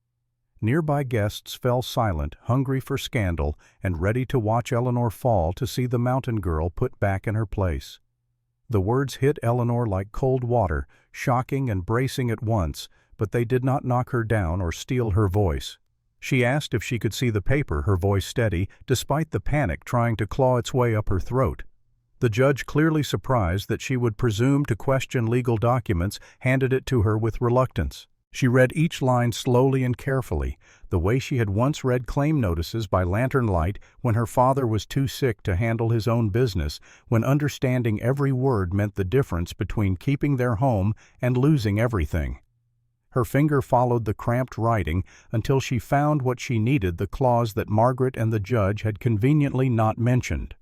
A: Nearby guests fell silent, hungry for scandal, and ready to watch Eleanor fall to see the mountain girl put back in her place. The words hit Eleanor like cold water, shocking and bracing at once, but they did not knock her down or steal her voice. She asked if she could see the paper, her voice steady, despite the panic trying to claw its way up her throat. The judge, clearly surprised that she would presume to question legal documents, handed it to her with reluctance. She read each line slowly and carefully, the way she had once read claim notices by lantern light when her father was too sick to handle his own business, when understanding every word meant the difference between keeping their home and losing everything. Her finger followed the cramped writing until she found what she needed, the clause that Margaret and the judge had conveniently not mentioned.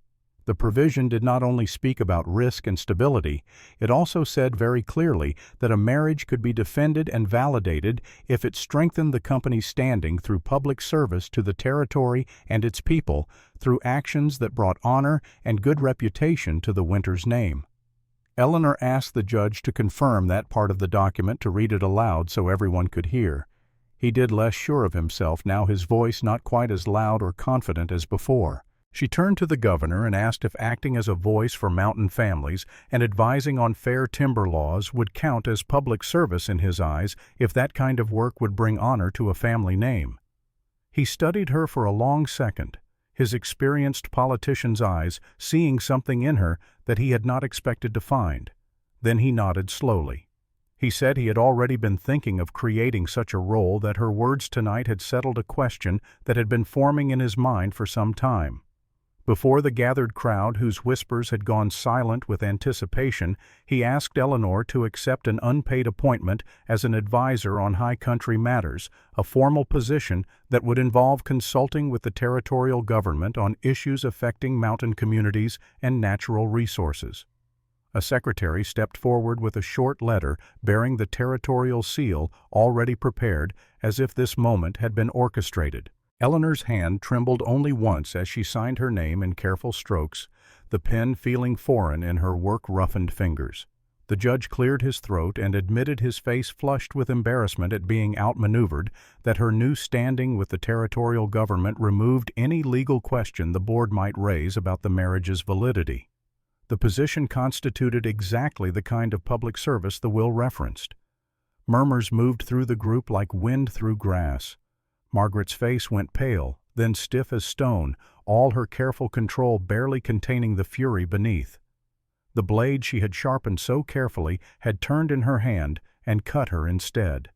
A: The provision did not only speak about risk and stability, it also said very clearly that a marriage could be defended and validated if it strengthened the company's standing through public service to the territory and its people, through actions that brought honor and good reputation to the Winters name. Eleanor asked the judge to confirm that part of the document, to read it aloud so everyone could hear. He did, less sure of himself now, his voice not quite as loud or confident as before. She turned to the governor and asked if acting as a voice for mountain families and advising on fair timber laws would count as public service in his eyes, if that kind of work would bring honor to a family name. He studied her for a long second, his experienced politician's eyes seeing something in her that he had not expected to find. Then he nodded slowly. He said he had already been thinking of creating such a role, that her words tonight had settled a question that had been forming in his mind for some time. Before the gathered crowd, whose whispers had gone silent with anticipation, he asked Eleanor to accept an unpaid appointment as an advisor on high country matters, a formal position that would involve consulting with the territorial government on issues affecting mountain communities and natural resources. A secretary stepped forward with a short letter bearing the territorial seal already prepared, as if this moment had been orchestrated. Eleanor's hand trembled only once as she signed her name in careful strokes, the pen feeling foreign in her work-roughened fingers. The judge cleared his throat and admitted, his face flushed with embarrassment at being outmaneuvered, that her new standing with the territorial government removed any legal question the board might raise about the marriage's validity. The position constituted exactly the kind of public service the will referenced. Murmurs moved through the group like wind through grass. Margaret's face went pale, then stiff as stone, all her careful control barely containing the fury beneath. The blade she had sharpened so carefully had turned in her hand and cut her instead.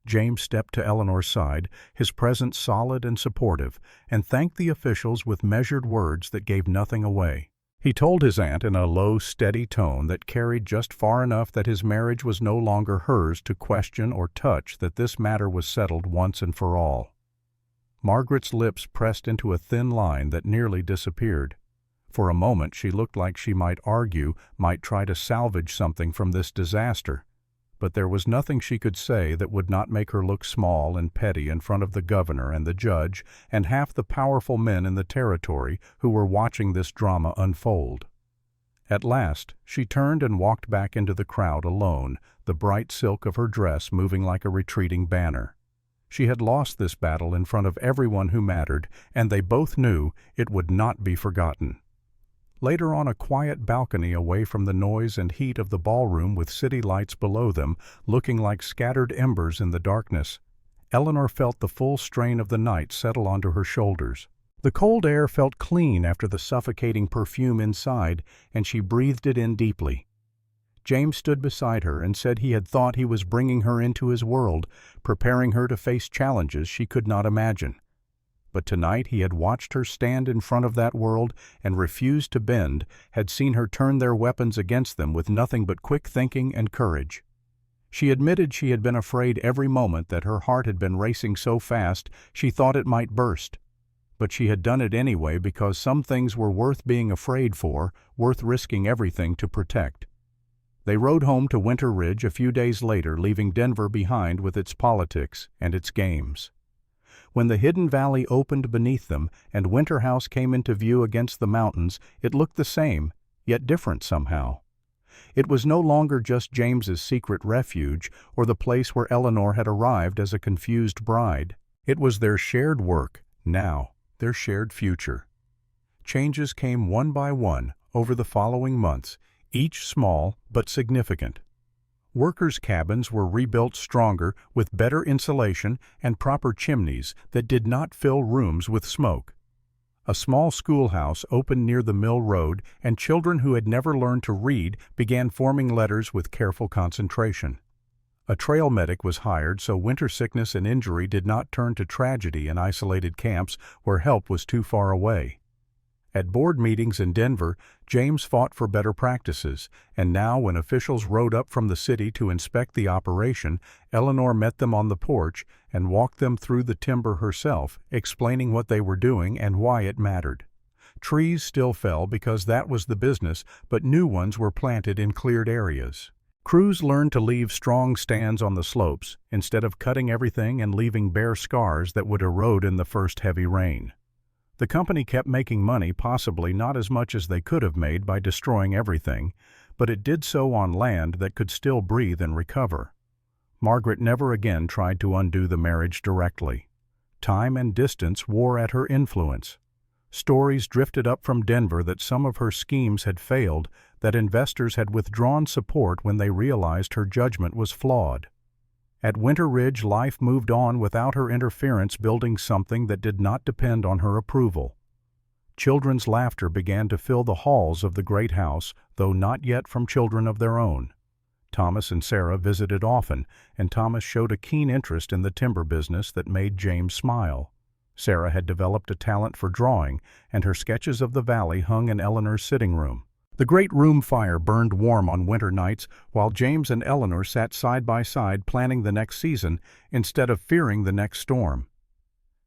A: James stepped to Eleanor's side, his presence solid and supportive, and thanked the officials with measured words that gave nothing away. He told his aunt in a low, steady tone that carried just far enough that his marriage was no longer hers to question or touch, that this matter was settled once and for all. Margaret's lips pressed into a thin line that nearly disappeared. For a moment she looked like she might argue, might try to salvage something from this disaster. But there was nothing she could say that would not make her look small and petty in front of the governor and the judge and half the powerful men in the territory who were watching this drama unfold. At last she turned and walked back into the crowd alone, the bright silk of her dress moving like a retreating banner. She had lost this battle in front of everyone who mattered, and they both knew it would not be forgotten. Later, on a quiet balcony away from the noise and heat of the ballroom with city lights below them, looking like scattered embers in the darkness, Eleanor felt the full strain of the night settle onto her shoulders. The cold air felt clean after the suffocating perfume inside, and she breathed it in deeply. James stood beside her and said he had thought he was bringing her into his world, preparing her to face challenges she could not imagine. But tonight he had watched her stand in front of that world and refused to bend, had seen her turn their weapons against them with nothing but quick thinking and courage. She admitted she had been afraid every moment, that her heart had been racing so fast she thought it might burst. But she had done it anyway because some things were worth being afraid for, worth risking everything to protect. They rode home to Winter Ridge a few days later, leaving Denver behind with its politics and its games. When the hidden valley opened beneath them and Winter House came into view against the mountains, it looked the same, yet different somehow. It was no longer just James's secret refuge or the place where Eleanor had arrived as a confused bride. It was their shared work, now, their shared future. Changes came one by one over the following months, each small but significant. Workers' cabins were rebuilt stronger, with better insulation and proper chimneys that did not fill rooms with smoke. A small schoolhouse opened near the mill road, and children who had never learned to read began forming letters with careful concentration. A trail medic was hired so winter sickness and injury did not turn to tragedy in isolated camps where help was too far away. At board meetings in Denver, James fought for better practices, and now when officials rode up from the city to inspect the operation, Eleanor met them on the porch and walked them through the timber herself, explaining what they were doing and why it mattered. Trees still fell because that was the business, but new ones were planted in cleared areas. Crews learned to leave strong stands on the slopes, instead of cutting everything and leaving bare scars that would erode in the first heavy rain. The company kept making money, possibly not as much as they could have made by destroying everything, but it did so on land that could still breathe and recover. Margaret never again tried to undo the marriage directly. Time and distance wore at her influence. Stories drifted up from Denver that some of her schemes had failed, that investors had withdrawn support when they realized her judgment was flawed. At Winter Ridge, life moved on without her interference, building something that did not depend on her approval. Children's laughter began to fill the halls of the great house, though not yet from children of their own. Thomas and Sarah visited often, and Thomas showed a keen interest in the timber business that made James smile. Sarah had developed a talent for drawing, and her sketches of the valley hung in Eleanor's sitting room. The great room fire burned warm on winter nights, while James and Eleanor sat side by side planning the next season instead of fearing the next storm.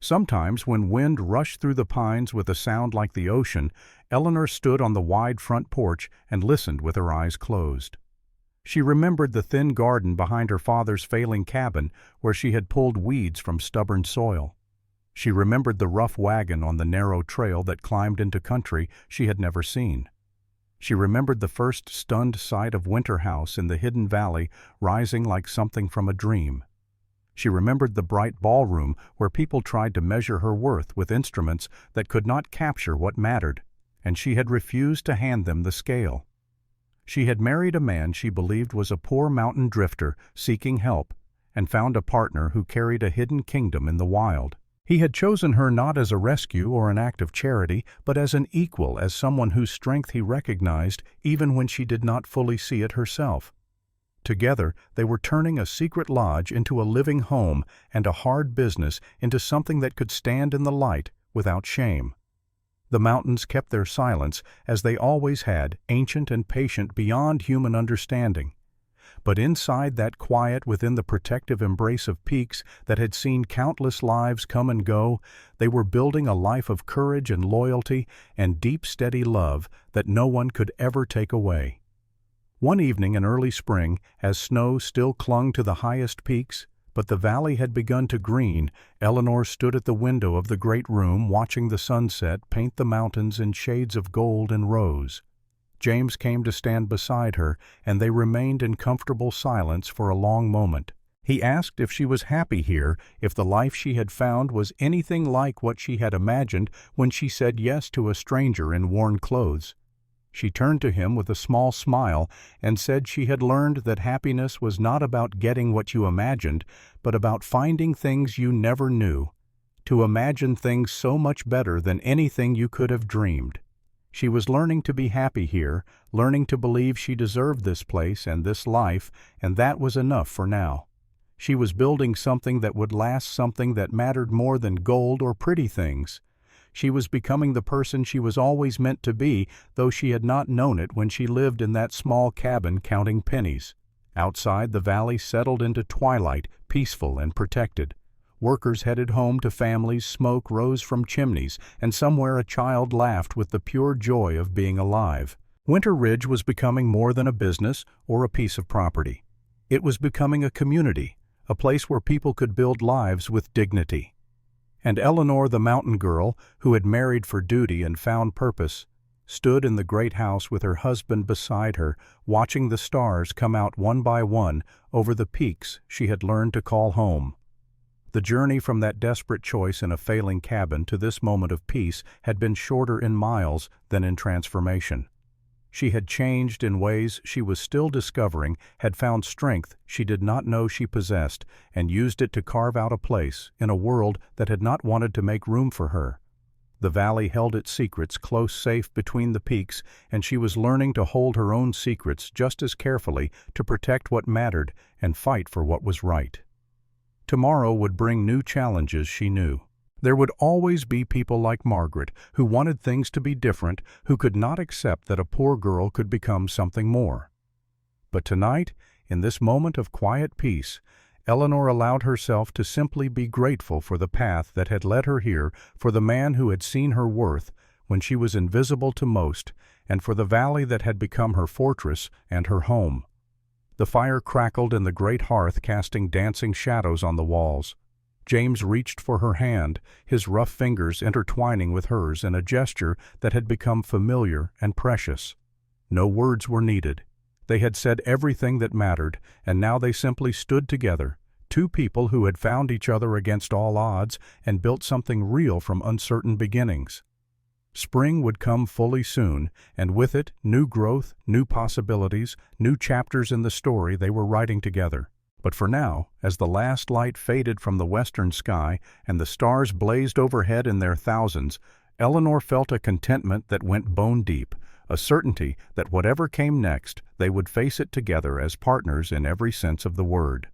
A: Sometimes, when wind rushed through the pines with a sound like the ocean, Eleanor stood on the wide front porch and listened with her eyes closed. She remembered the thin garden behind her father's failing cabin where she had pulled weeds from stubborn soil. She remembered the rough wagon on the narrow trail that climbed into country she had never seen. She remembered the first stunned sight of Winter House in the hidden valley rising like something from a dream. She remembered the bright ballroom where people tried to measure her worth with instruments that could not capture what mattered, and she had refused to hand them the scale. She had married a man she believed was a poor mountain drifter seeking help, and found a partner who carried a hidden kingdom in the wild. He had chosen her not as a rescue or an act of charity, but as an equal, as someone whose strength he recognized even when she did not fully see it herself. Together, they were turning a secret lodge into a living home and a hard business into something that could stand in the light without shame. The mountains kept their silence, as they always had, ancient and patient beyond human understanding. But inside that quiet, within the protective embrace of peaks that had seen countless lives come and go, they were building a life of courage and loyalty and deep, steady love that no one could ever take away. One evening in early spring, as snow still clung to the highest peaks, but the valley had begun to green, Eleanor stood at the window of the great room watching the sunset paint the mountains in shades of gold and rose. James came to stand beside her, and they remained in comfortable silence for a long moment. He asked if she was happy here, if the life she had found was anything like what she had imagined when she said yes to a stranger in worn clothes. She turned to him with a small smile and said she had learned that happiness was not about getting what you imagined, but about finding things you never knew, to imagine things so much better than anything you could have dreamed. She was learning to be happy here, learning to believe she deserved this place and this life, and that was enough for now. She was building something that would last, something that mattered more than gold or pretty things. She was becoming the person she was always meant to be, though she had not known it when she lived in that small cabin counting pennies. Outside, the valley settled into twilight, peaceful and protected. Workers headed home to families, smoke rose from chimneys, and somewhere a child laughed with the pure joy of being alive. Winter Ridge was becoming more than a business or a piece of property. It was becoming a community, a place where people could build lives with dignity. And Eleanor, the mountain girl, who had married for duty and found purpose, stood in the great house with her husband beside her, watching the stars come out one by one over the peaks she had learned to call home. The journey from that desperate choice in a failing cabin to this moment of peace had been shorter in miles than in transformation. She had changed in ways she was still discovering, had found strength she did not know she possessed, and used it to carve out a place in a world that had not wanted to make room for her. The valley held its secrets close, safe between the peaks, and she was learning to hold her own secrets just as carefully, to protect what mattered and fight for what was right. Tomorrow would bring new challenges, she knew. There would always be people like Margaret who wanted things to be different, who could not accept that a poor girl could become something more. But tonight, in this moment of quiet peace, Eleanor allowed herself to simply be grateful for the path that had led her here, for the man who had seen her worth when she was invisible to most, and for the valley that had become her fortress and her home. The fire crackled in the great hearth, casting dancing shadows on the walls. James reached for her hand, his rough fingers intertwining with hers in a gesture that had become familiar and precious. No words were needed. They had said everything that mattered, and now they simply stood together, two people who had found each other against all odds and built something real from uncertain beginnings. Spring would come fully soon, and with it, new growth, new possibilities, new chapters in the story they were writing together. But for now, as the last light faded from the western sky and the stars blazed overhead in their thousands, Eleanor felt a contentment that went bone deep, a certainty that whatever came next, they would face it together as partners in every sense of the word.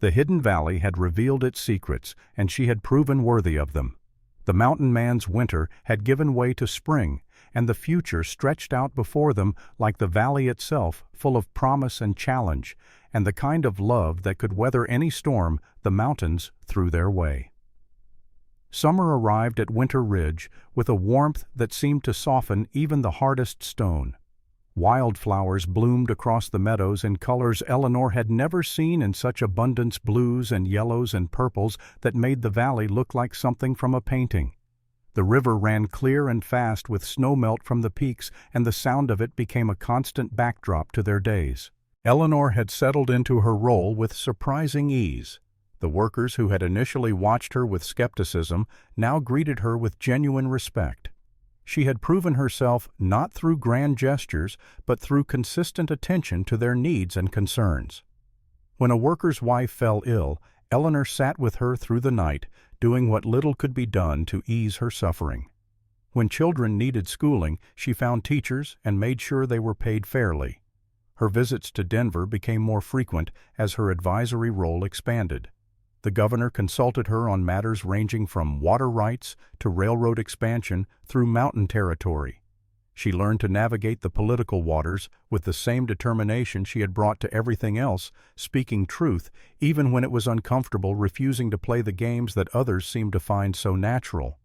A: The hidden valley had revealed its secrets, and she had proven worthy of them. The mountain man's winter had given way to spring, and the future stretched out before them like the valley itself, full of promise and challenge, and the kind of love that could weather any storm the mountains threw their way. Summer arrived at Winter Ridge with a warmth that seemed to soften even the hardest stone. Wildflowers bloomed across the meadows in colors Eleanor had never seen, in such abundance, blues and yellows and purples that made the valley look like something from a painting. The river ran clear and fast with snowmelt from the peaks, and the sound of it became a constant backdrop to their days. Eleanor had settled into her role with surprising ease. The workers who had initially watched her with skepticism now greeted her with genuine respect. She had proven herself not through grand gestures, but through consistent attention to their needs and concerns. When a worker's wife fell ill, Eleanor sat with her through the night, doing what little could be done to ease her suffering. When children needed schooling, she found teachers and made sure they were paid fairly. Her visits to Denver became more frequent as her advisory role expanded. The governor consulted her on matters ranging from water rights to railroad expansion through mountain territory. She learned to navigate the political waters with the same determination she had brought to everything else, speaking truth even when it was uncomfortable, refusing to play the games that others seemed to find so natural.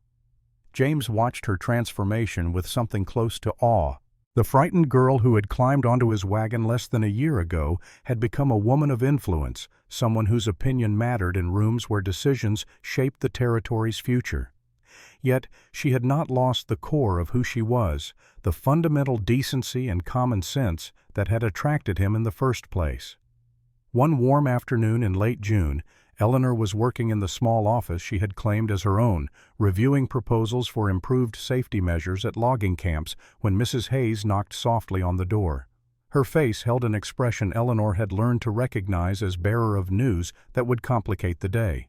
A: James watched her transformation with something close to awe. The frightened girl who had climbed onto his wagon less than a year ago had become a woman of influence, someone whose opinion mattered in rooms where decisions shaped the territory's future. Yet she had not lost the core of who she was, the fundamental decency and common sense that had attracted him in the first place. One warm afternoon in late June, Eleanor was working in the small office she had claimed as her own, reviewing proposals for improved safety measures at logging camps, when Mrs. Hayes knocked softly on the door. Her face held an expression Eleanor had learned to recognize as bearer of news that would complicate the day.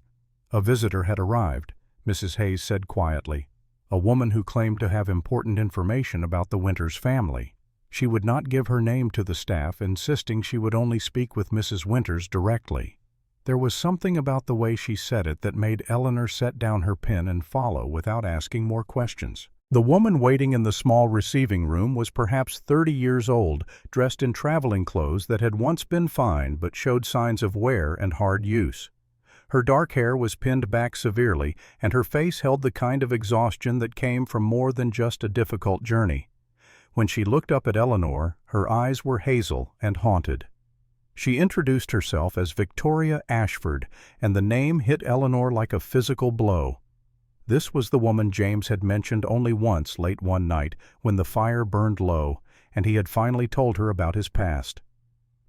A: A visitor had arrived, Mrs. Hayes said quietly, a woman who claimed to have important information about the Winters family. She would not give her name to the staff, insisting she would only speak with Mrs. Winters directly. There was something about the way she said it that made Eleanor set down her pen and follow without asking more questions. The woman waiting in the small receiving room was perhaps 30 years old, dressed in traveling clothes that had once been fine but showed signs of wear and hard use. Her dark hair was pinned back severely, and her face held the kind of exhaustion that came from more than just a difficult journey. When she looked up at Eleanor, her eyes were hazel and haunted. She introduced herself as Victoria Ashford, and the name hit Eleanor like a physical blow. This was the woman James had mentioned only once late one night when the fire burned low, and he had finally told her about his past.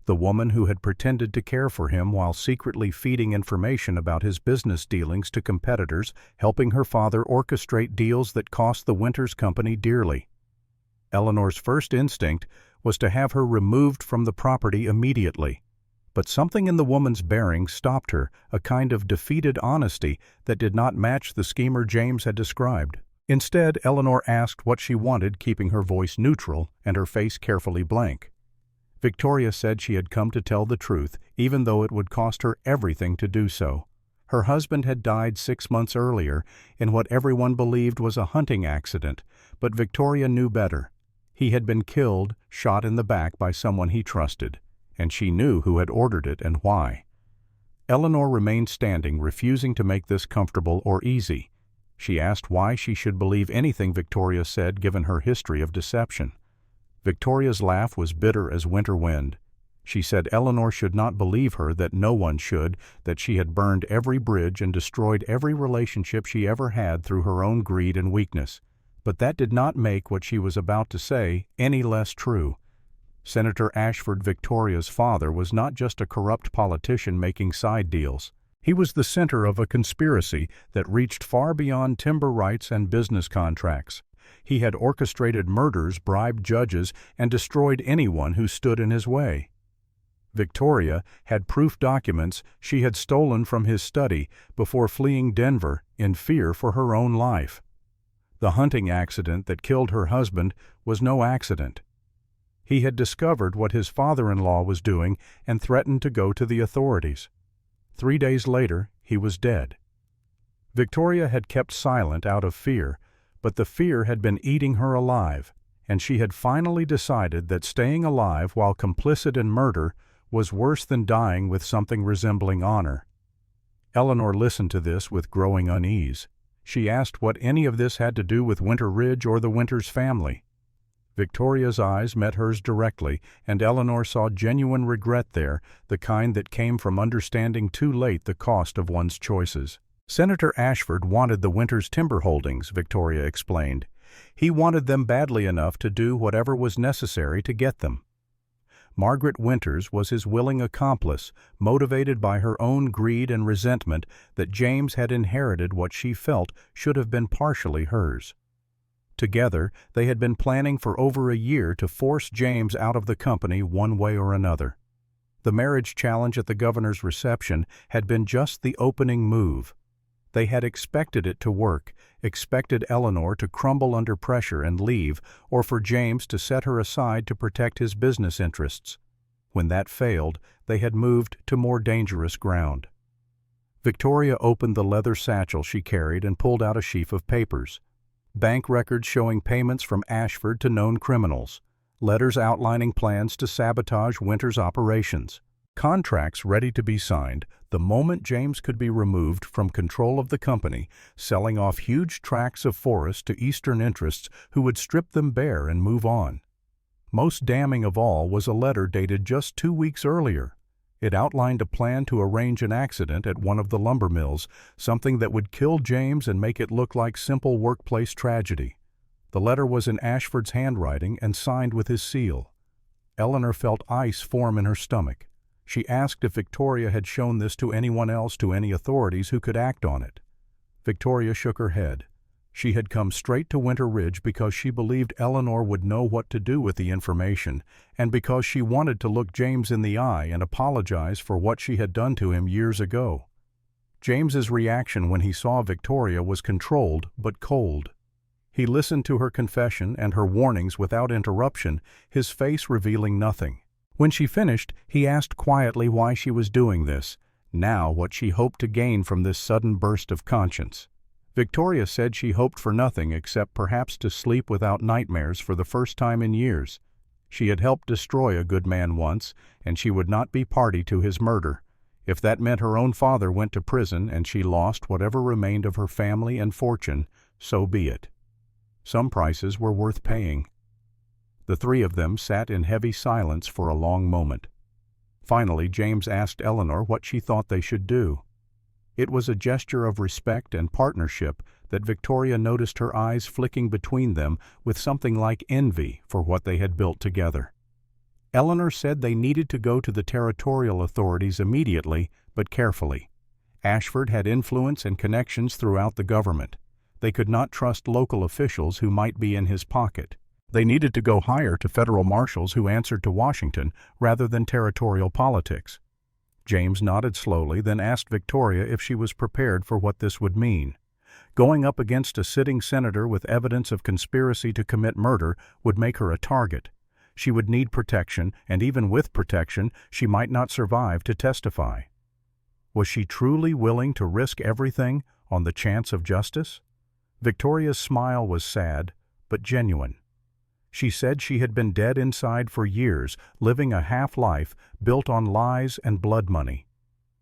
A: The woman who had pretended to care for him while secretly feeding information about his business dealings to competitors, helping her father orchestrate deals that cost the Winters Company dearly. Eleanor's first instinct was to have her removed from the property immediately. But something in the woman's bearing stopped her, a kind of defeated honesty that did not match the schemer James had described. Instead, Eleanor asked what she wanted, keeping her voice neutral and her face carefully blank. Victoria said she had come to tell the truth, even though it would cost her everything to do so. Her husband had died 6 months earlier in what everyone believed was a hunting accident, but Victoria knew better. He had been killed, shot in the back by someone he trusted, and she knew who had ordered it and why. Eleanor remained standing, refusing to make this comfortable or easy. She asked why she should believe anything Victoria said, given her history of deception. Victoria's laugh was bitter as winter wind. She said Eleanor should not believe her, that no one should, that she had burned every bridge and destroyed every relationship she ever had through her own greed and weakness. But that did not make what she was about to say any less true. Senator Ashford, Victoria's father, was not just a corrupt politician making side deals. He was the center of a conspiracy that reached far beyond timber rights and business contracts. He had orchestrated murders, bribed judges, and destroyed anyone who stood in his way. Victoria had proof documents she had stolen from his study before fleeing Denver in fear for her own life. The hunting accident that killed her husband was no accident. He had discovered what his father-in-law was doing and threatened to go to the authorities. 3 days later, he was dead. Victoria had kept silent out of fear, but the fear had been eating her alive, and she had finally decided that staying alive while complicit in murder was worse than dying with something resembling honor. Eleanor listened to this with growing unease. She asked what any of this had to do with Winter Ridge or the Winters family. Victoria's eyes met hers directly, and Eleanor saw genuine regret there, the kind that came from understanding too late the cost of one's choices. Senator Ashford wanted the Winters timber holdings, Victoria explained. He wanted them badly enough to do whatever was necessary to get them. Margaret Winters was his willing accomplice, motivated by her own greed and resentment that James had inherited what she felt should have been partially hers. Together, they had been planning for over a year to force James out of the company one way or another. The marriage challenge at the governor's reception had been just the opening move. They had expected it to work, expected Eleanor to crumble under pressure and leave, or for James to set her aside to protect his business interests. When that failed, they had moved to more dangerous ground. Victoria opened the leather satchel she carried and pulled out a sheaf of papers. Bank records showing payments from Ashford to known criminals, letters outlining plans to sabotage Winters' operations, contracts ready to be signed the moment James could be removed from control of the company, selling off huge tracts of forest to Eastern interests who would strip them bare and move on. Most damning of all was a letter dated just 2 weeks earlier. It outlined a plan to arrange an accident at one of the lumber mills, something that would kill James and make it look like simple workplace tragedy. The letter was in Ashford's handwriting and signed with his seal. Eleanor felt ice form in her stomach. She asked if Victoria had shown this to anyone else, to any authorities who could act on it. Victoria shook her head. She had come straight to Winter Ridge because she believed Eleanor would know what to do with the information, and because she wanted to look James in the eye and apologize for what she had done to him years ago. James's reaction when he saw Victoria was controlled but cold. He listened to her confession and her warnings without interruption, his face revealing nothing. When she finished, he asked quietly why she was doing this, now what she hoped to gain from this sudden burst of conscience. Victoria said she hoped for nothing except perhaps to sleep without nightmares for the first time in years. She had helped destroy a good man once, and she would not be party to his murder. If that meant her own father went to prison and she lost whatever remained of her family and fortune, so be it. Some prices were worth paying. The three of them sat in heavy silence for a long moment. Finally, James asked Eleanor what she thought they should do. It was a gesture of respect and partnership that Victoria noticed her eyes flicking between them with something like envy for what they had built together. Eleanor said they needed to go to the territorial authorities immediately, but carefully. Ashford had influence and connections throughout the government. They could not trust local officials who might be in his pocket. They needed to go higher to federal marshals who answered to Washington rather than territorial politics. James nodded slowly, then asked Victoria if she was prepared for what this would mean. Going up against a sitting senator with evidence of conspiracy to commit murder would make her a target. She would need protection, and even with protection, she might not survive to testify. Was she truly willing to risk everything on the chance of justice? Victoria's smile was sad, but genuine. She said she had been dead inside for years, living a half-life built on lies and blood money.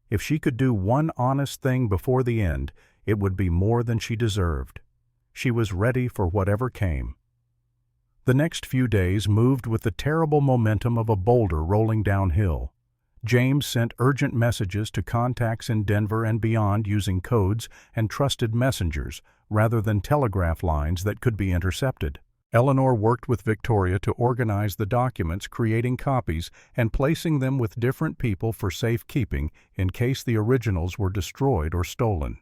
A: If she could do one honest thing before the end, it would be more than she deserved. She was ready for whatever came. The next few days moved with the terrible momentum of a boulder rolling downhill. James sent urgent messages to contacts in Denver and beyond using codes and trusted messengers rather than telegraph lines that could be intercepted. Eleanor worked with Victoria to organize the documents, creating copies and placing them with different people for safekeeping in case the originals were destroyed or stolen.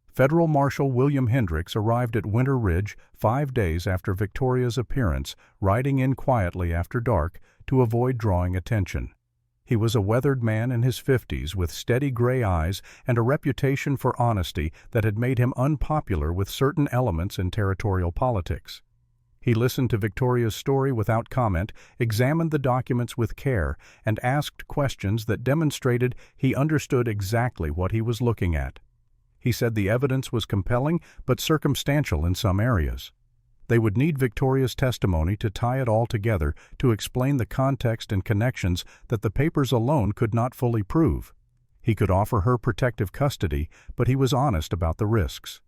A: Federal Marshal William Hendricks arrived at Winter Ridge 5 days after Victoria's appearance, riding in quietly after dark to avoid drawing attention. He was a weathered man in his 50s with steady gray eyes and a reputation for honesty that had made him unpopular with certain elements in territorial politics. He listened to Victoria's story without comment, examined the documents with care, and asked questions that demonstrated he understood exactly what he was looking at. He said the evidence was compelling but circumstantial in some areas. They would need Victoria's testimony to tie it all together, to explain the context and connections that the papers alone could not fully prove. He could offer her protective custody, but he was honest about the risks.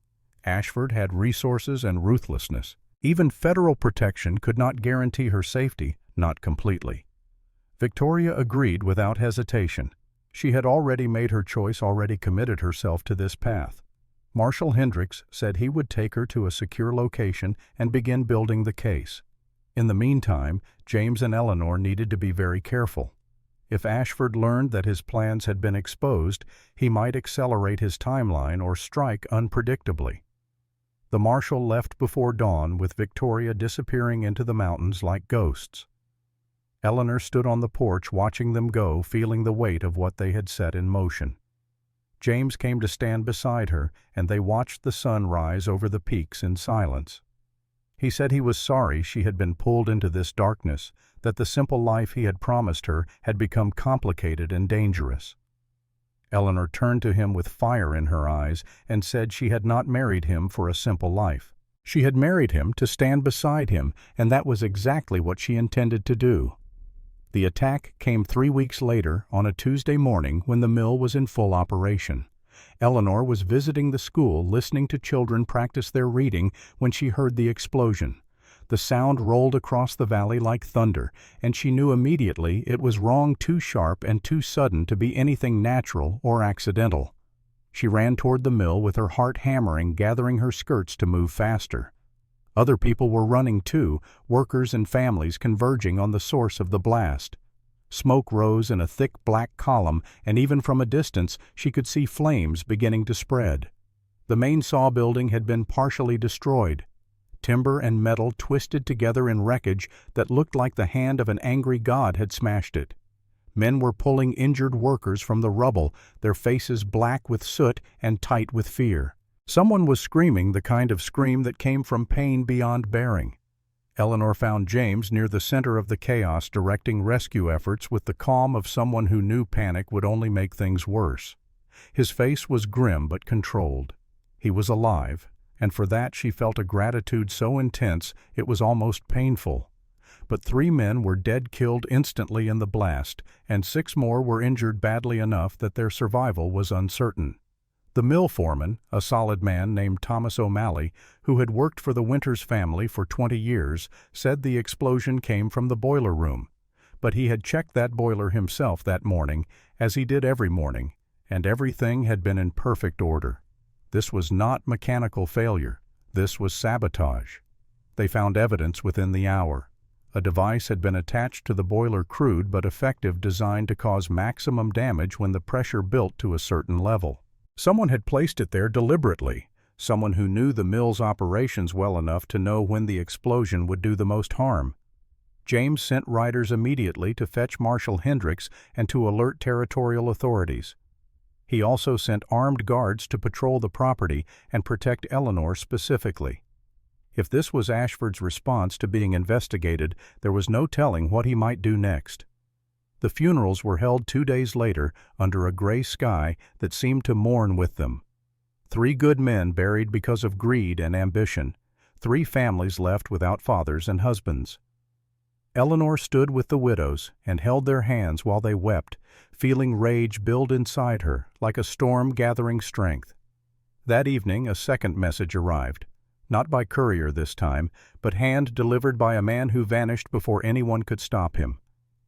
A: Ashford had resources and ruthlessness. Even federal protection could not guarantee her safety, not completely. Victoria agreed without hesitation. She had already made her choice, already committed herself to this path. Marshal Hendricks said he would take her to a secure location and begin building the case. In the meantime, James and Eleanor needed to be very careful. If Ashford learned that his plans had been exposed, he might accelerate his timeline or strike unpredictably. The marshal left before dawn, with Victoria disappearing into the mountains like ghosts. Eleanor stood on the porch watching them go, feeling the weight of what they had set in motion. James came to stand beside her, and they watched the sun rise over the peaks in silence. He said he was sorry she had been pulled into this darkness, that the simple life he had promised her had become complicated and dangerous. Eleanor turned to him with fire in her eyes and said she had not married him for a simple life. She had married him to stand beside him, and that was exactly what she intended to do. The attack came 3 weeks later, on a Tuesday morning when the mill was in full operation. Eleanor was visiting the school, listening to children practice their reading, when she heard the explosion. The sound rolled across the valley like thunder, and she knew immediately it was wrong, too sharp and too sudden to be anything natural or accidental. She ran toward the mill with her heart hammering, gathering her skirts to move faster. Other people were running too, workers and families converging on the source of the blast. Smoke rose in a thick black column, and even from a distance she could see flames beginning to spread. The main saw building had been partially destroyed. Timber and metal twisted together in wreckage that looked like the hand of an angry god had smashed it. Men were pulling injured workers from the rubble, their faces black with soot and tight with fear. Someone was screaming, the kind of scream that came from pain beyond bearing. Eleanor found James near the center of the chaos, directing rescue efforts with the calm of someone who knew panic would only make things worse. His face was grim but controlled. He was alive, and for that she felt a gratitude so intense it was almost painful. But 3 men were dead, killed instantly in the blast, and 6 more were injured badly enough that their survival was uncertain. The mill foreman, a solid man named Thomas O'Malley, who had worked for the Winters family for 20 years, said the explosion came from the boiler room. But he had checked that boiler himself that morning, as he did every morning, and everything had been in perfect order. This was not mechanical failure. This was sabotage. They found evidence within the hour. A device had been attached to the boiler, crude but effective, designed to cause maximum damage when the pressure built to a certain level. Someone had placed it there deliberately, someone who knew the mill's operations well enough to know when the explosion would do the most harm. James sent riders immediately to fetch Marshal Hendricks and to alert territorial authorities. He also sent armed guards to patrol the property and protect Eleanor specifically. If this was Ashford's response to being investigated, there was no telling what he might do next. The funerals were held 2 days later under a gray sky that seemed to mourn with them. 3 good men buried because of greed and ambition, 3 families left without fathers and husbands. Eleanor stood with the widows and held their hands while they wept, feeling rage build inside her like a storm gathering strength. That evening a second message arrived, not by courier this time, but hand-delivered by a man who vanished before anyone could stop him.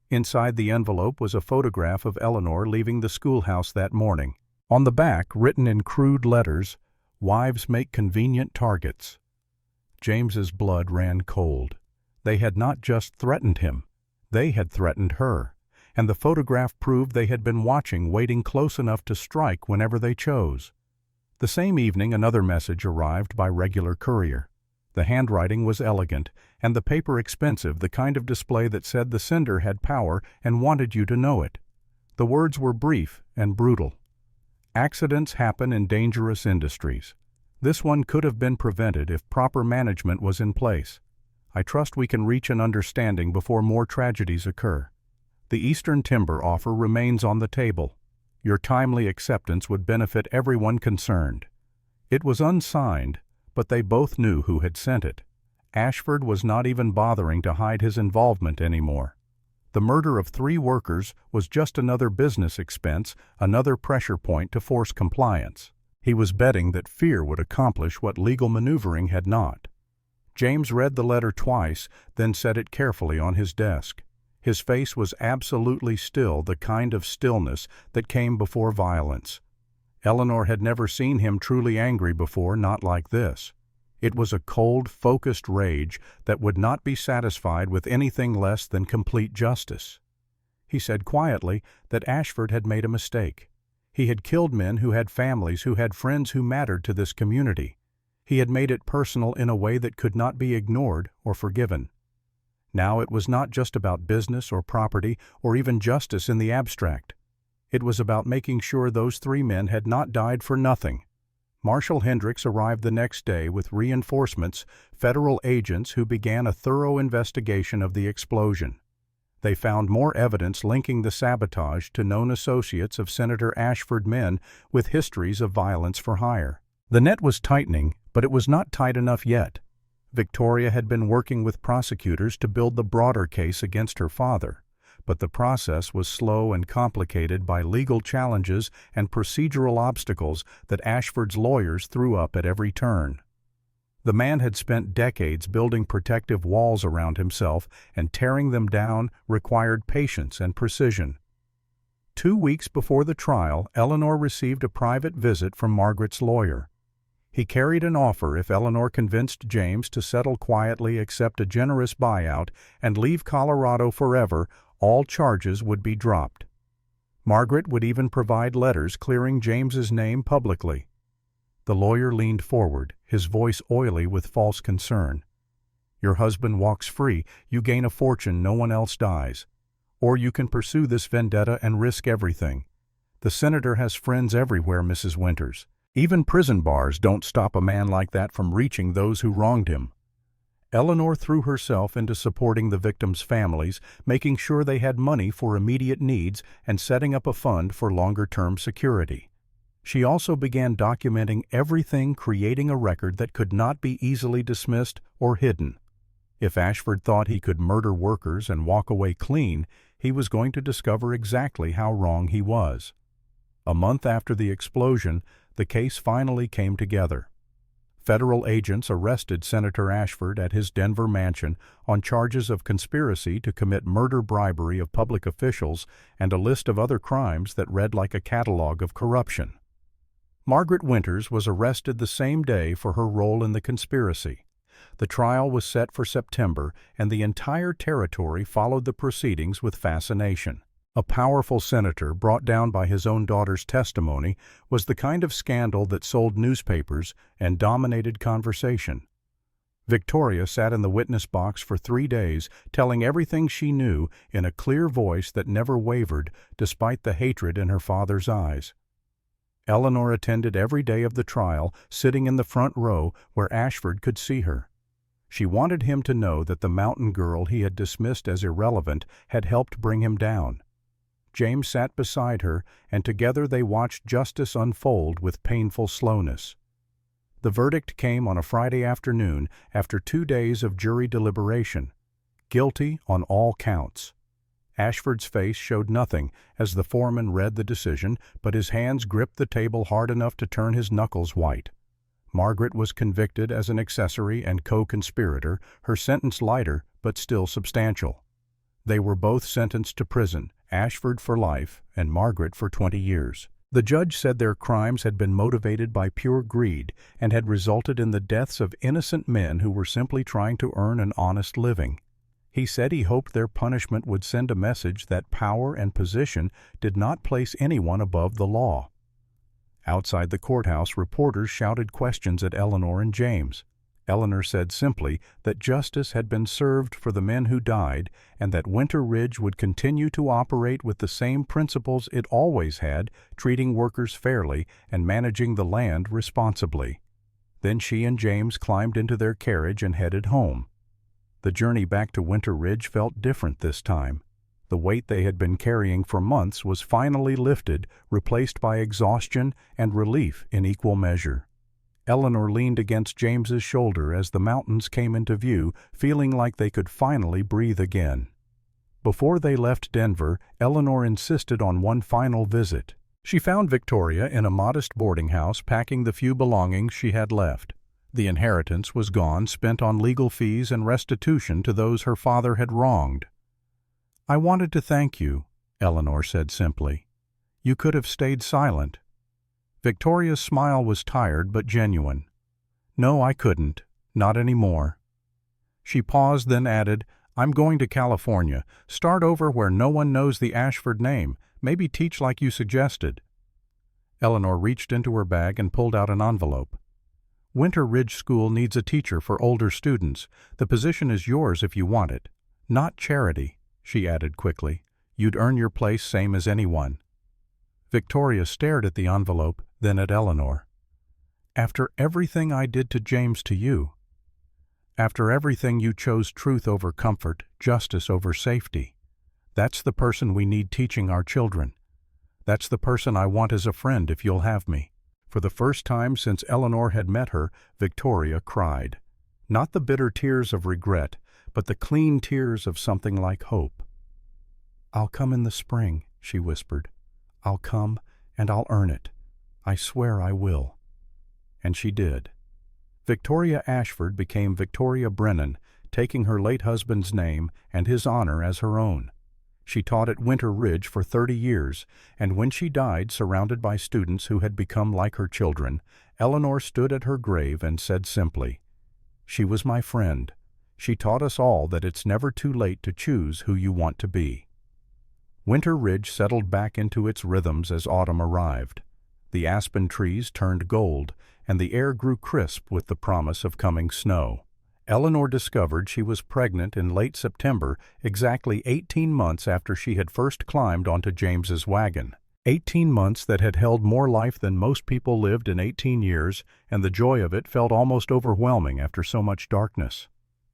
A: Inside the envelope was a photograph of Eleanor leaving the schoolhouse that morning. On the back, written in crude letters, "Wives make convenient targets." James's blood ran cold. They had not just threatened him. They had threatened her, and the photograph proved they had been watching, waiting close enough to strike whenever they chose. The same evening another message arrived by regular courier. The handwriting was elegant, and the paper expensive, the kind of display that said the sender had power and wanted you to know it. The words were brief and brutal. Accidents happen in dangerous industries. This one could have been prevented if proper management was in place. I trust we can reach an understanding before more tragedies occur. The Eastern Timber offer remains on the table. Your timely acceptance would benefit everyone concerned. It was unsigned, but they both knew who had sent it. Ashford was not even bothering to hide his involvement anymore. The murder of 3 workers was just another business expense, another pressure point to force compliance. He was betting that fear would accomplish what legal maneuvering had not. James read the letter twice, then set it carefully on his desk. His face was absolutely still, the kind of stillness that came before violence. Eleanor had never seen him truly angry before, not like this. It was a cold, focused rage that would not be satisfied with anything less than complete justice. He said quietly that Ashford had made a mistake. He had killed men who had families, who had friends who mattered to this community. He had made it personal in a way that could not be ignored or forgiven. Now it was not just about business or property or even justice in the abstract. It was about making sure those 3 men had not died for nothing. Marshal Hendricks arrived the next day with reinforcements, federal agents who began a thorough investigation of the explosion. They found more evidence linking the sabotage to known associates of Senator Ashford, men with histories of violence for hire. The net was tightening, but it was not tight enough yet. Victoria had been working with prosecutors to build the broader case against her father, but the process was slow and complicated by legal challenges and procedural obstacles that Ashford's lawyers threw up at every turn. The man had spent decades building protective walls around himself, and tearing them down required patience and precision. 2 weeks before the trial, Eleanor received a private visit from Margaret's lawyer. He carried an offer if Eleanor convinced James to settle quietly, accept a generous buyout, and leave Colorado forever. All charges would be dropped. Margaret would even provide letters clearing James's name publicly. The lawyer leaned forward, his voice oily with false concern. Your husband walks free, you gain a fortune, no one else dies. Or you can pursue this vendetta and risk everything. The senator has friends everywhere, Mrs. Winters. Even prison bars don't stop a man like that from reaching those who wronged him. Eleanor threw herself into supporting the victims' families, making sure they had money for immediate needs and setting up a fund for longer-term security. She also began documenting everything, creating a record that could not be easily dismissed or hidden. If Ashford thought he could murder workers and walk away clean, he was going to discover exactly how wrong he was. A month after the explosion, the case finally came together. Federal agents arrested Senator Ashford at his Denver mansion on charges of conspiracy to commit murder, bribery of public officials, and a list of other crimes that read like a catalog of corruption. Margaret Winters was arrested the same day for her role in the conspiracy. The trial was set for September, and the entire territory followed the proceedings with fascination. A powerful senator brought down by his own daughter's testimony was the kind of scandal that sold newspapers and dominated conversation. Victoria sat in the witness box for 3 days, telling everything she knew in a clear voice that never wavered despite the hatred in her father's eyes. Eleanor attended every day of the trial, sitting in the front row where Ashford could see her. She wanted him to know that the mountain girl he had dismissed as irrelevant had helped bring him down. James sat beside her, and together they watched justice unfold with painful slowness. The verdict came on a Friday afternoon after 2 days of jury deliberation. Guilty on all counts. Ashford's face showed nothing as the foreman read the decision, but his hands gripped the table hard enough to turn his knuckles white. Margaret was convicted as an accessory and co-conspirator, her sentence lighter but still substantial. They were both sentenced to prison, Ashford for life and Margaret for 20 years. The judge said their crimes had been motivated by pure greed and had resulted in the deaths of innocent men who were simply trying to earn an honest living. He said he hoped their punishment would send a message that power and position did not place anyone above the law. Outside the courthouse, reporters shouted questions at Eleanor and James. Eleanor said simply that justice had been served for the men who died and that Winter Ridge would continue to operate with the same principles it always had, treating workers fairly and managing the land responsibly. Then she and James climbed into their carriage and headed home. The journey back to Winter Ridge felt different this time. The weight they had been carrying for months was finally lifted, replaced by exhaustion and relief in equal measure. Eleanor leaned against James's shoulder as the mountains came into view, feeling like they could finally breathe again. Before they left Denver, Eleanor insisted on one final visit. She found Victoria in a modest boarding house packing the few belongings she had left. The inheritance was gone, spent on legal fees and restitution to those her father had wronged. "I wanted to thank you," Eleanor said simply. "You could have stayed silent." Victoria's smile was tired but genuine. "No, I couldn't. Not anymore." She paused, then added, "I'm going to California. Start over where no one knows the Ashford name. Maybe teach like you suggested." Eleanor reached into her bag and pulled out an envelope. "Winter Ridge School needs a teacher for older students. The position is yours if you want it. Not charity," she added quickly. "You'd earn your place same as anyone." Victoria stared at the envelope, then at Eleanor. "After everything I did to James to you, after everything you chose truth over comfort, justice over safety, that's the person we need teaching our children. That's the person I want as a friend if you'll have me." For the first time since Eleanor had met her, Victoria cried. Not the bitter tears of regret, but the clean tears of something like hope. "I'll come in the spring," she whispered. "I'll come, and I'll earn it. I swear I will." And she did. Victoria Ashford became Victoria Brennan, taking her late husband's name and his honor as her own. She taught at Winter Ridge for 30 years, and when she died, surrounded by students who had become like her children, Eleanor stood at her grave and said simply, "She was my friend. She taught us all that it's never too late to choose who you want to be." Winter Ridge settled back into its rhythms as autumn arrived. The aspen trees turned gold, and the air grew crisp with the promise of coming snow. Eleanor discovered she was pregnant in late September, exactly 18 months after she had first climbed onto James's wagon. 18 months that had held more life than most people lived in 18 years, and the joy of it felt almost overwhelming after so much darkness.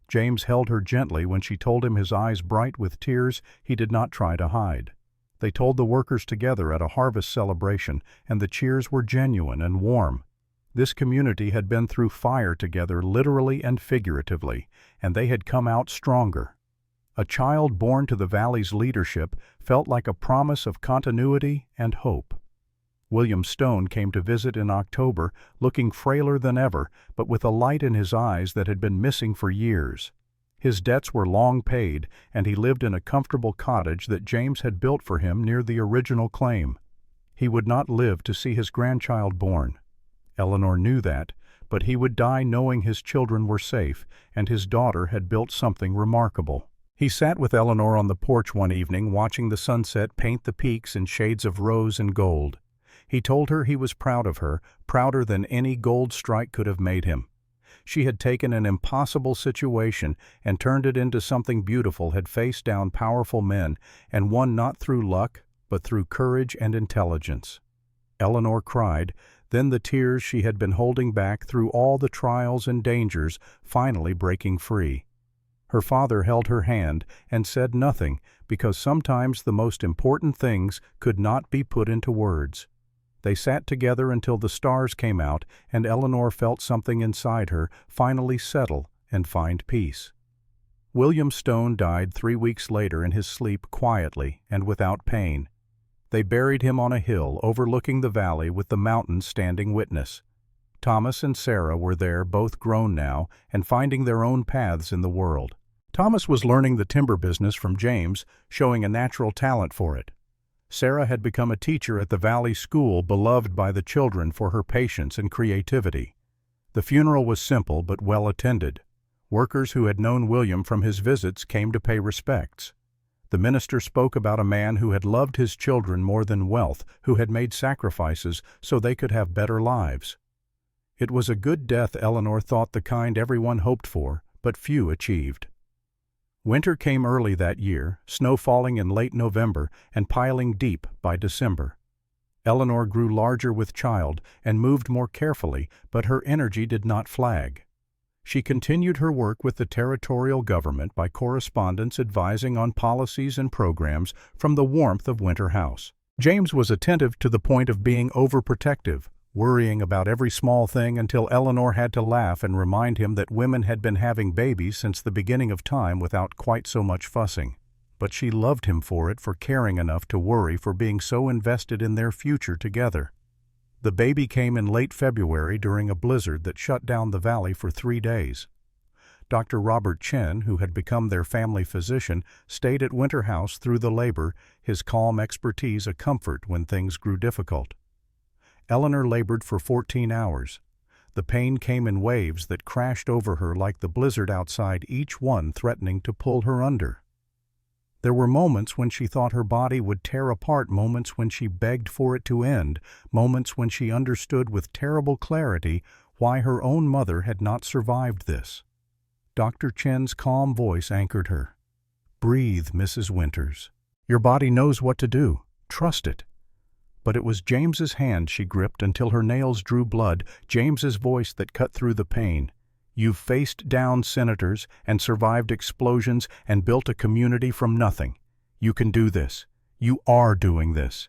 A: James held her gently when she told him, his eyes bright with tears he did not try to hide. They told the workers together at a harvest celebration, and the cheers were genuine and warm. This community had been through fire together, literally and figuratively, and they had come out stronger. A child born to the valley's leadership felt like a promise of continuity and hope. William Stone came to visit in October, looking frailer than ever, but with a light in his eyes that had been missing for years. His debts were long paid, and he lived in a comfortable cottage that James had built for him near the original claim. He would not live to see his grandchild born. Eleanor knew that, but he would die knowing his children were safe, and his daughter had built something remarkable. He sat with Eleanor on the porch one evening, watching the sunset paint the peaks in shades of rose and gold. He told her he was proud of her, prouder than any gold strike could have made him. She had taken an impossible situation and turned it into something beautiful, had faced down powerful men, and won not through luck, but through courage and intelligence. Eleanor cried, then the tears she had been holding back through all the trials and dangers finally breaking free. Her father held her hand and said nothing, because sometimes the most important things could not be put into words. They sat together until the stars came out, and Eleanor felt something inside her finally settle and find peace. William Stone died 3 weeks later in his sleep, quietly and without pain. They buried him on a hill overlooking the valley, with the mountains standing witness. Thomas and Sarah were there, both grown now and finding their own paths in the world. Thomas was learning the timber business from James, showing a natural talent for it. Sarah had become a teacher at the Valley School, beloved by the children for her patience and creativity. The funeral was simple but well attended. Workers who had known William from his visits came to pay respects. The minister spoke about a man who had loved his children more than wealth, who had made sacrifices so they could have better lives. It was a good death, Eleanor thought, the kind everyone hoped for, but few achieved. Winter came early that year, snow falling in late November and piling deep by December. Eleanor grew larger with child and moved more carefully, but her energy did not flag. She continued her work with the territorial government by correspondence, advising on policies and programs from the warmth of Winter House. James was attentive to the point of being overprotective, worrying about every small thing until Eleanor had to laugh and remind him that women had been having babies since the beginning of time without quite so much fussing. but she loved him for it, for caring enough to worry, for being so invested in their future together. The baby came in late February during a blizzard that shut down the valley for 3 days. Dr. Robert Chen, who had become their family physician, stayed at Winter House through the labor, his calm expertise a comfort when things grew difficult. Eleanor labored for 14 hours. The pain came in waves that crashed over her like the blizzard outside, each one threatening to pull her under. There were moments when she thought her body would tear apart, moments when she begged for it to end, moments when she understood with terrible clarity why her own mother had not survived this. Dr. Chen's calm voice anchored her. "Breathe, Mrs. Winters. Your body knows what to do. Trust it." But it was James's hand she gripped until her nails drew blood, James's voice that cut through the pain. "You've faced down senators and survived explosions and built a community from nothing. You can do this. You are doing this."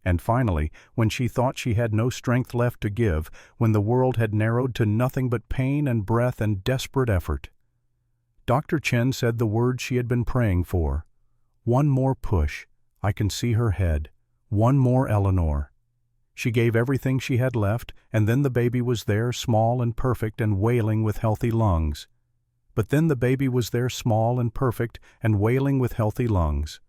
A: And finally, when she thought she had no strength left to give, when the world had narrowed to nothing but pain and breath and desperate effort, Dr. Chen said the words she had been praying for. "One more push. I can see her head. One more, Eleanor." She gave everything she had left, and then the baby was there, small and perfect and wailing with healthy lungs. But then the baby was there, small and perfect and wailing with healthy lungs.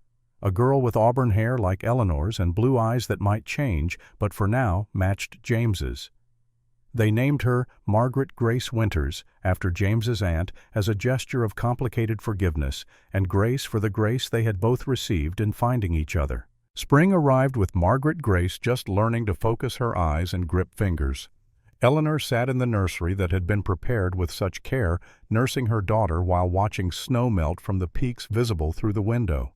A: A girl with auburn hair like Eleanor's and blue eyes that might change, but for now matched James's. They named her Margaret Grace Winters, after James's aunt, as a gesture of complicated forgiveness, and grace for the grace they had both received in finding each other. Spring arrived with Margaret Grace just learning to focus her eyes and grip fingers. Eleanor sat in the nursery that had been prepared with such care, nursing her daughter while watching snow melt from the peaks visible through the window.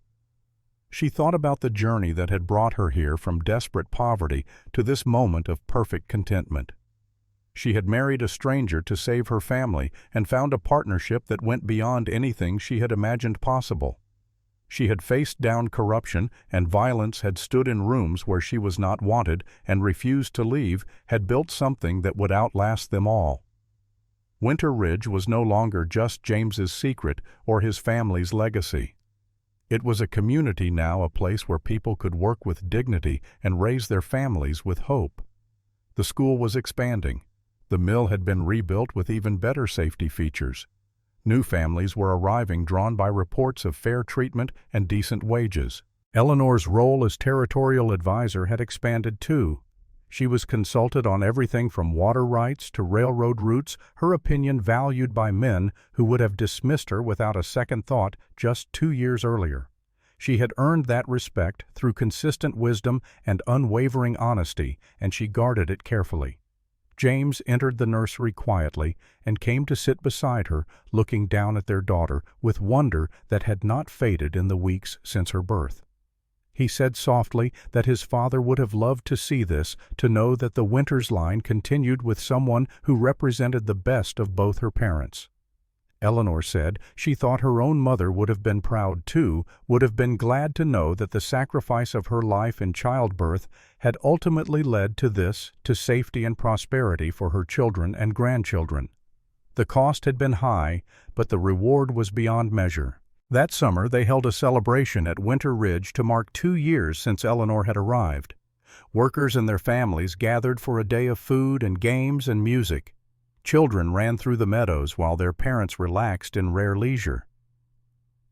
A: She thought about the journey that had brought her here from desperate poverty to this moment of perfect contentment. She had married a stranger to save her family and found a partnership that went beyond anything she had imagined possible. She had faced down corruption, and violence had stood in rooms where she was not wanted and refused to leave, had built something that would outlast them all. Winter Ridge was no longer just James's secret or his family's legacy. It was a community now, a place where people could work with dignity and raise their families with hope. The school was expanding. The mill had been rebuilt with even better safety features. New families were arriving, drawn by reports of fair treatment and decent wages. Eleanor's role as territorial advisor had expanded too. She was consulted on everything from water rights to railroad routes, her opinion valued by men who would have dismissed her without a second thought just 2 years earlier. She had earned that respect through consistent wisdom and unwavering honesty, and she guarded it carefully. James entered the nursery quietly and came to sit beside her, looking down at their daughter with wonder that had not faded in the weeks since her birth. He said softly that his father would have loved to see this, to know that the Winters line continued with someone who represented the best of both her parents. Eleanor said she thought her own mother would have been proud too, would have been glad to know that the sacrifice of her life in childbirth had ultimately led to this, to safety and prosperity for her children and grandchildren. The cost had been high, but the reward was beyond measure. That summer they held a celebration at Winter Ridge to mark 2 years since Eleanor had arrived. Workers and their families gathered for a day of food and games and music. Children ran through the meadows while their parents relaxed in rare leisure.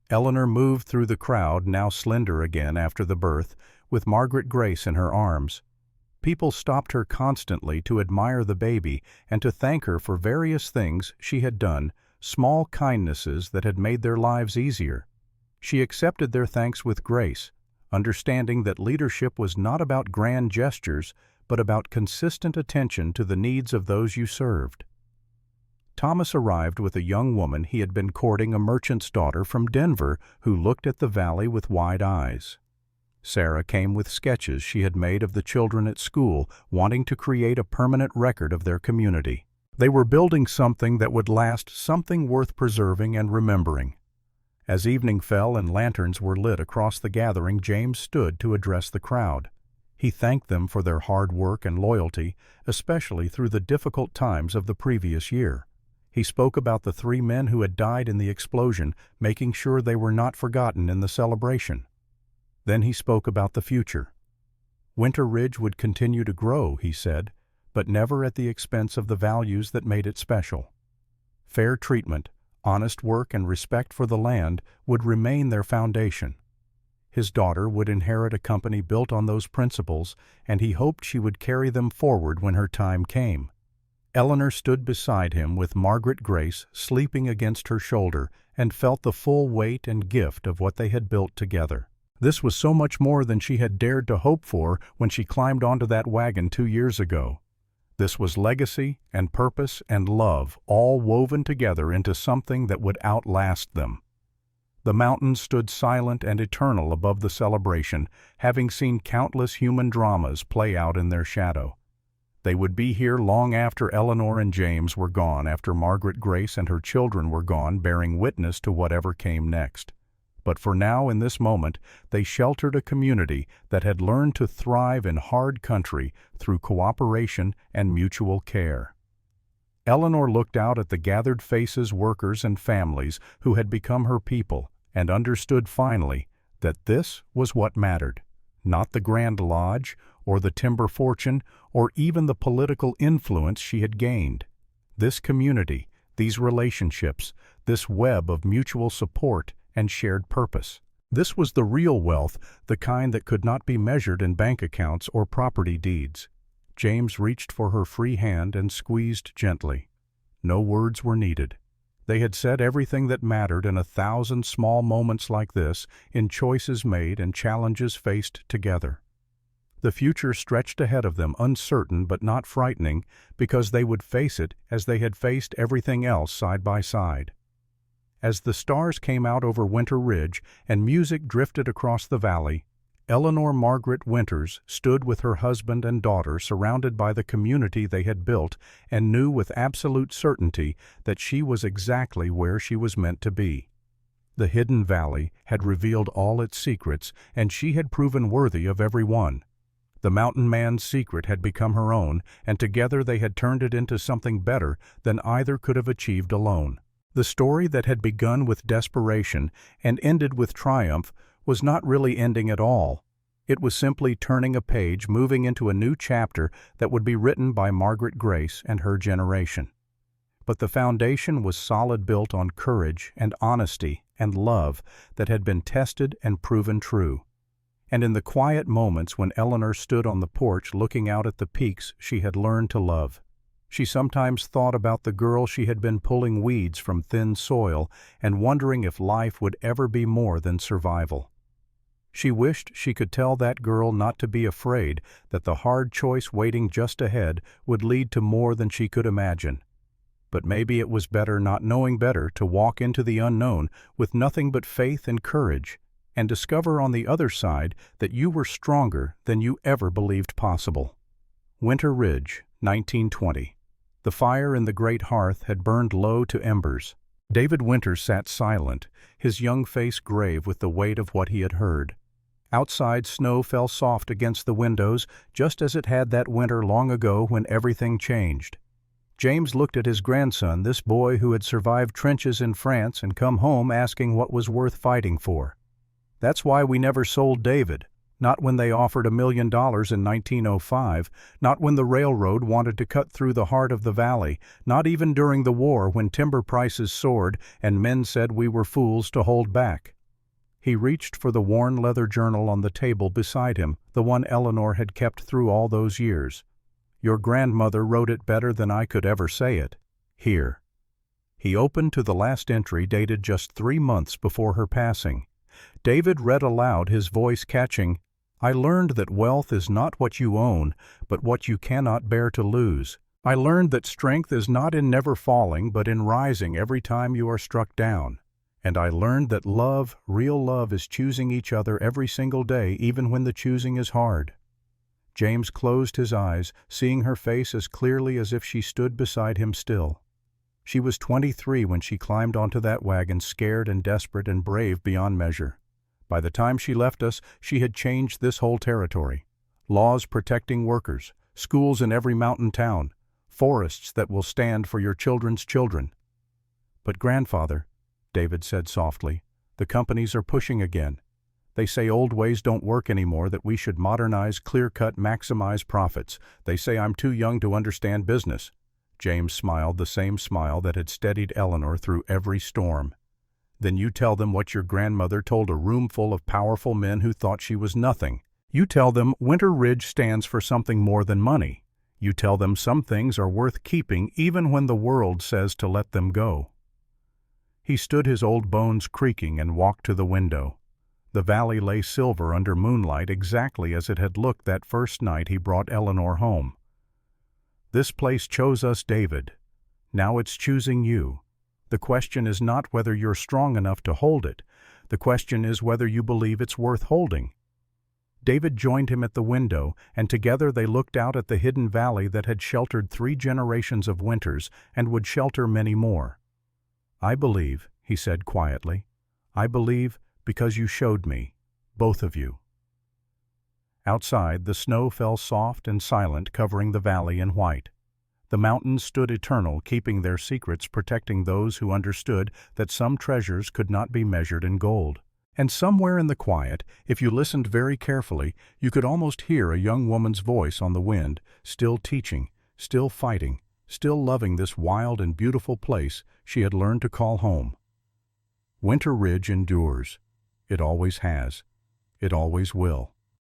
A: Eleanor moved through the crowd, now slender again after the birth, with Margaret Grace in her arms. People stopped her constantly to admire the baby and to thank her for various things she had done, small kindnesses that had made their lives easier. She accepted their thanks with grace, understanding that leadership was not about grand gestures, but about consistent attention to the needs of those you served. Thomas arrived with a young woman he had been courting, a merchant's daughter from Denver who looked at the valley with wide eyes. Sarah came with sketches she had made of the children at school, wanting to create a permanent record of their community. They were building something that would last, something worth preserving and remembering. As evening fell and lanterns were lit across the gathering, James stood to address the crowd. He thanked them for their hard work and loyalty, especially through the difficult times of the previous year. He spoke about the 3 men who had died in the explosion, making sure they were not forgotten in the celebration. Then he spoke about the future. Winter Ridge would continue to grow, he said, but never at the expense of the values that made it special. Fair treatment, honest work, and respect for the land would remain their foundation. His daughter would inherit a company built on those principles, and he hoped she would carry them forward when her time came. Eleanor stood beside him with Margaret Grace sleeping against her shoulder and felt the full weight and gift of what they had built together. This was so much more than she had dared to hope for when she climbed onto that wagon 2 years ago. This was legacy and purpose and love all woven together into something that would outlast them. The mountains stood silent and eternal above the celebration, having seen countless human dramas play out in their shadow. They would be here long after Eleanor and James were gone, after Margaret Grace and her children were gone, bearing witness to whatever came next. But for now, in this moment, they sheltered a community that had learned to thrive in hard country through cooperation and mutual care. Eleanor looked out at the gathered faces, workers, and families who had become her people, and understood finally that this was what mattered, not the Grand Lodge, or the timber fortune, or even the political influence she had gained. This community, these relationships, this web of mutual support and shared purpose. This was the real wealth, the kind that could not be measured in bank accounts or property deeds. James reached for her free hand and squeezed gently. No words were needed. They had said everything that mattered in 1,000 small moments like this, in choices made and challenges faced together. The future stretched ahead of them, uncertain but not frightening, because they would face it as they had faced everything else side by side. As the stars came out over Winter Ridge and music drifted across the valley, Eleanor Margaret Winters stood with her husband and daughter surrounded by the community they had built and knew with absolute certainty that she was exactly where she was meant to be. The hidden valley had revealed all its secrets, and she had proven worthy of every one. The mountain man's secret had become her own, and together they had turned it into something better than either could have achieved alone. The story that had begun with desperation and ended with triumph was not really ending at all. It was simply turning a page, moving into a new chapter that would be written by Margaret Grace and her generation. But the foundation was solid, built on courage and honesty and love that had been tested and proven true. And in the quiet moments when Eleanor stood on the porch looking out at the peaks she had learned to love, she sometimes thought about the girl she had been pulling weeds from thin soil and wondering if life would ever be more than survival. She wished she could tell that girl not to be afraid, that the hard choice waiting just ahead would lead to more than she could imagine. But maybe it was better, not knowing better, to walk into the unknown with nothing but faith and courage, and discover on the other side that you were stronger than you ever believed possible. Winter Ridge, 1920. The fire in the great hearth had burned low to embers. David Winters sat silent, his young face grave with the weight of what he had heard. Outside, snow fell soft against the windows, just as it had that winter long ago when everything changed. James looked at his grandson, this boy who had survived trenches in France and come home asking what was worth fighting for. That's why we never sold David. Not when they offered $1 million in 1905, not when the railroad wanted to cut through the heart of the valley, not even during the war when timber prices soared and men said we were fools to hold back. He reached for the worn leather journal on the table beside him, the one Eleanor had kept through all those years. Your grandmother wrote it better than I could ever say it. Here. He opened to the last entry dated just 3 months before her passing. David read aloud, his voice catching, I learned that wealth is not what you own, but what you cannot bear to lose. I learned that strength is not in never falling, but in rising every time you are struck down. And I learned that love, real love, is choosing each other every single day, even when the choosing is hard. James closed his eyes, seeing her face as clearly as if she stood beside him still. She was 23 when she climbed onto that wagon, scared and desperate and brave beyond measure. By the time she left us, she had changed this whole territory. Laws protecting workers, schools in every mountain town, forests that will stand for your children's children. "But grandfather," David said softly, "the companies are pushing again. They say old ways don't work anymore, that we should modernize, clear-cut, maximize profits. They say I'm too young to understand business." James smiled, the same smile that had steadied Eleanor through every storm. "Then you tell them what your grandmother told a room full of powerful men who thought she was nothing. You tell them Winter Ridge stands for something more than money. You tell them some things are worth keeping even when the world says to let them go." He stood, his old bones creaking, and walked to the window. The valley lay silver under moonlight, exactly as it had looked that first night he brought Eleanor home. "This place chose us, David. Now it's choosing you. The question is not whether you're strong enough to hold it. The question is whether you believe it's worth holding." David joined him at the window, and together they looked out at the hidden valley that had sheltered 3 generations of winters and would shelter many more. "I believe," he said quietly. "I believe because you showed me, both of you." Outside, the snow fell soft and silent, covering the valley in white. The mountains stood eternal, keeping their secrets, protecting those who understood that some treasures could not be measured in gold. And somewhere in the quiet, if you listened very carefully, you could almost hear a young woman's voice on the wind, still teaching, still fighting, still loving this wild and beautiful place she had learned to call home. Winter Ridge endures. It always has. It always will.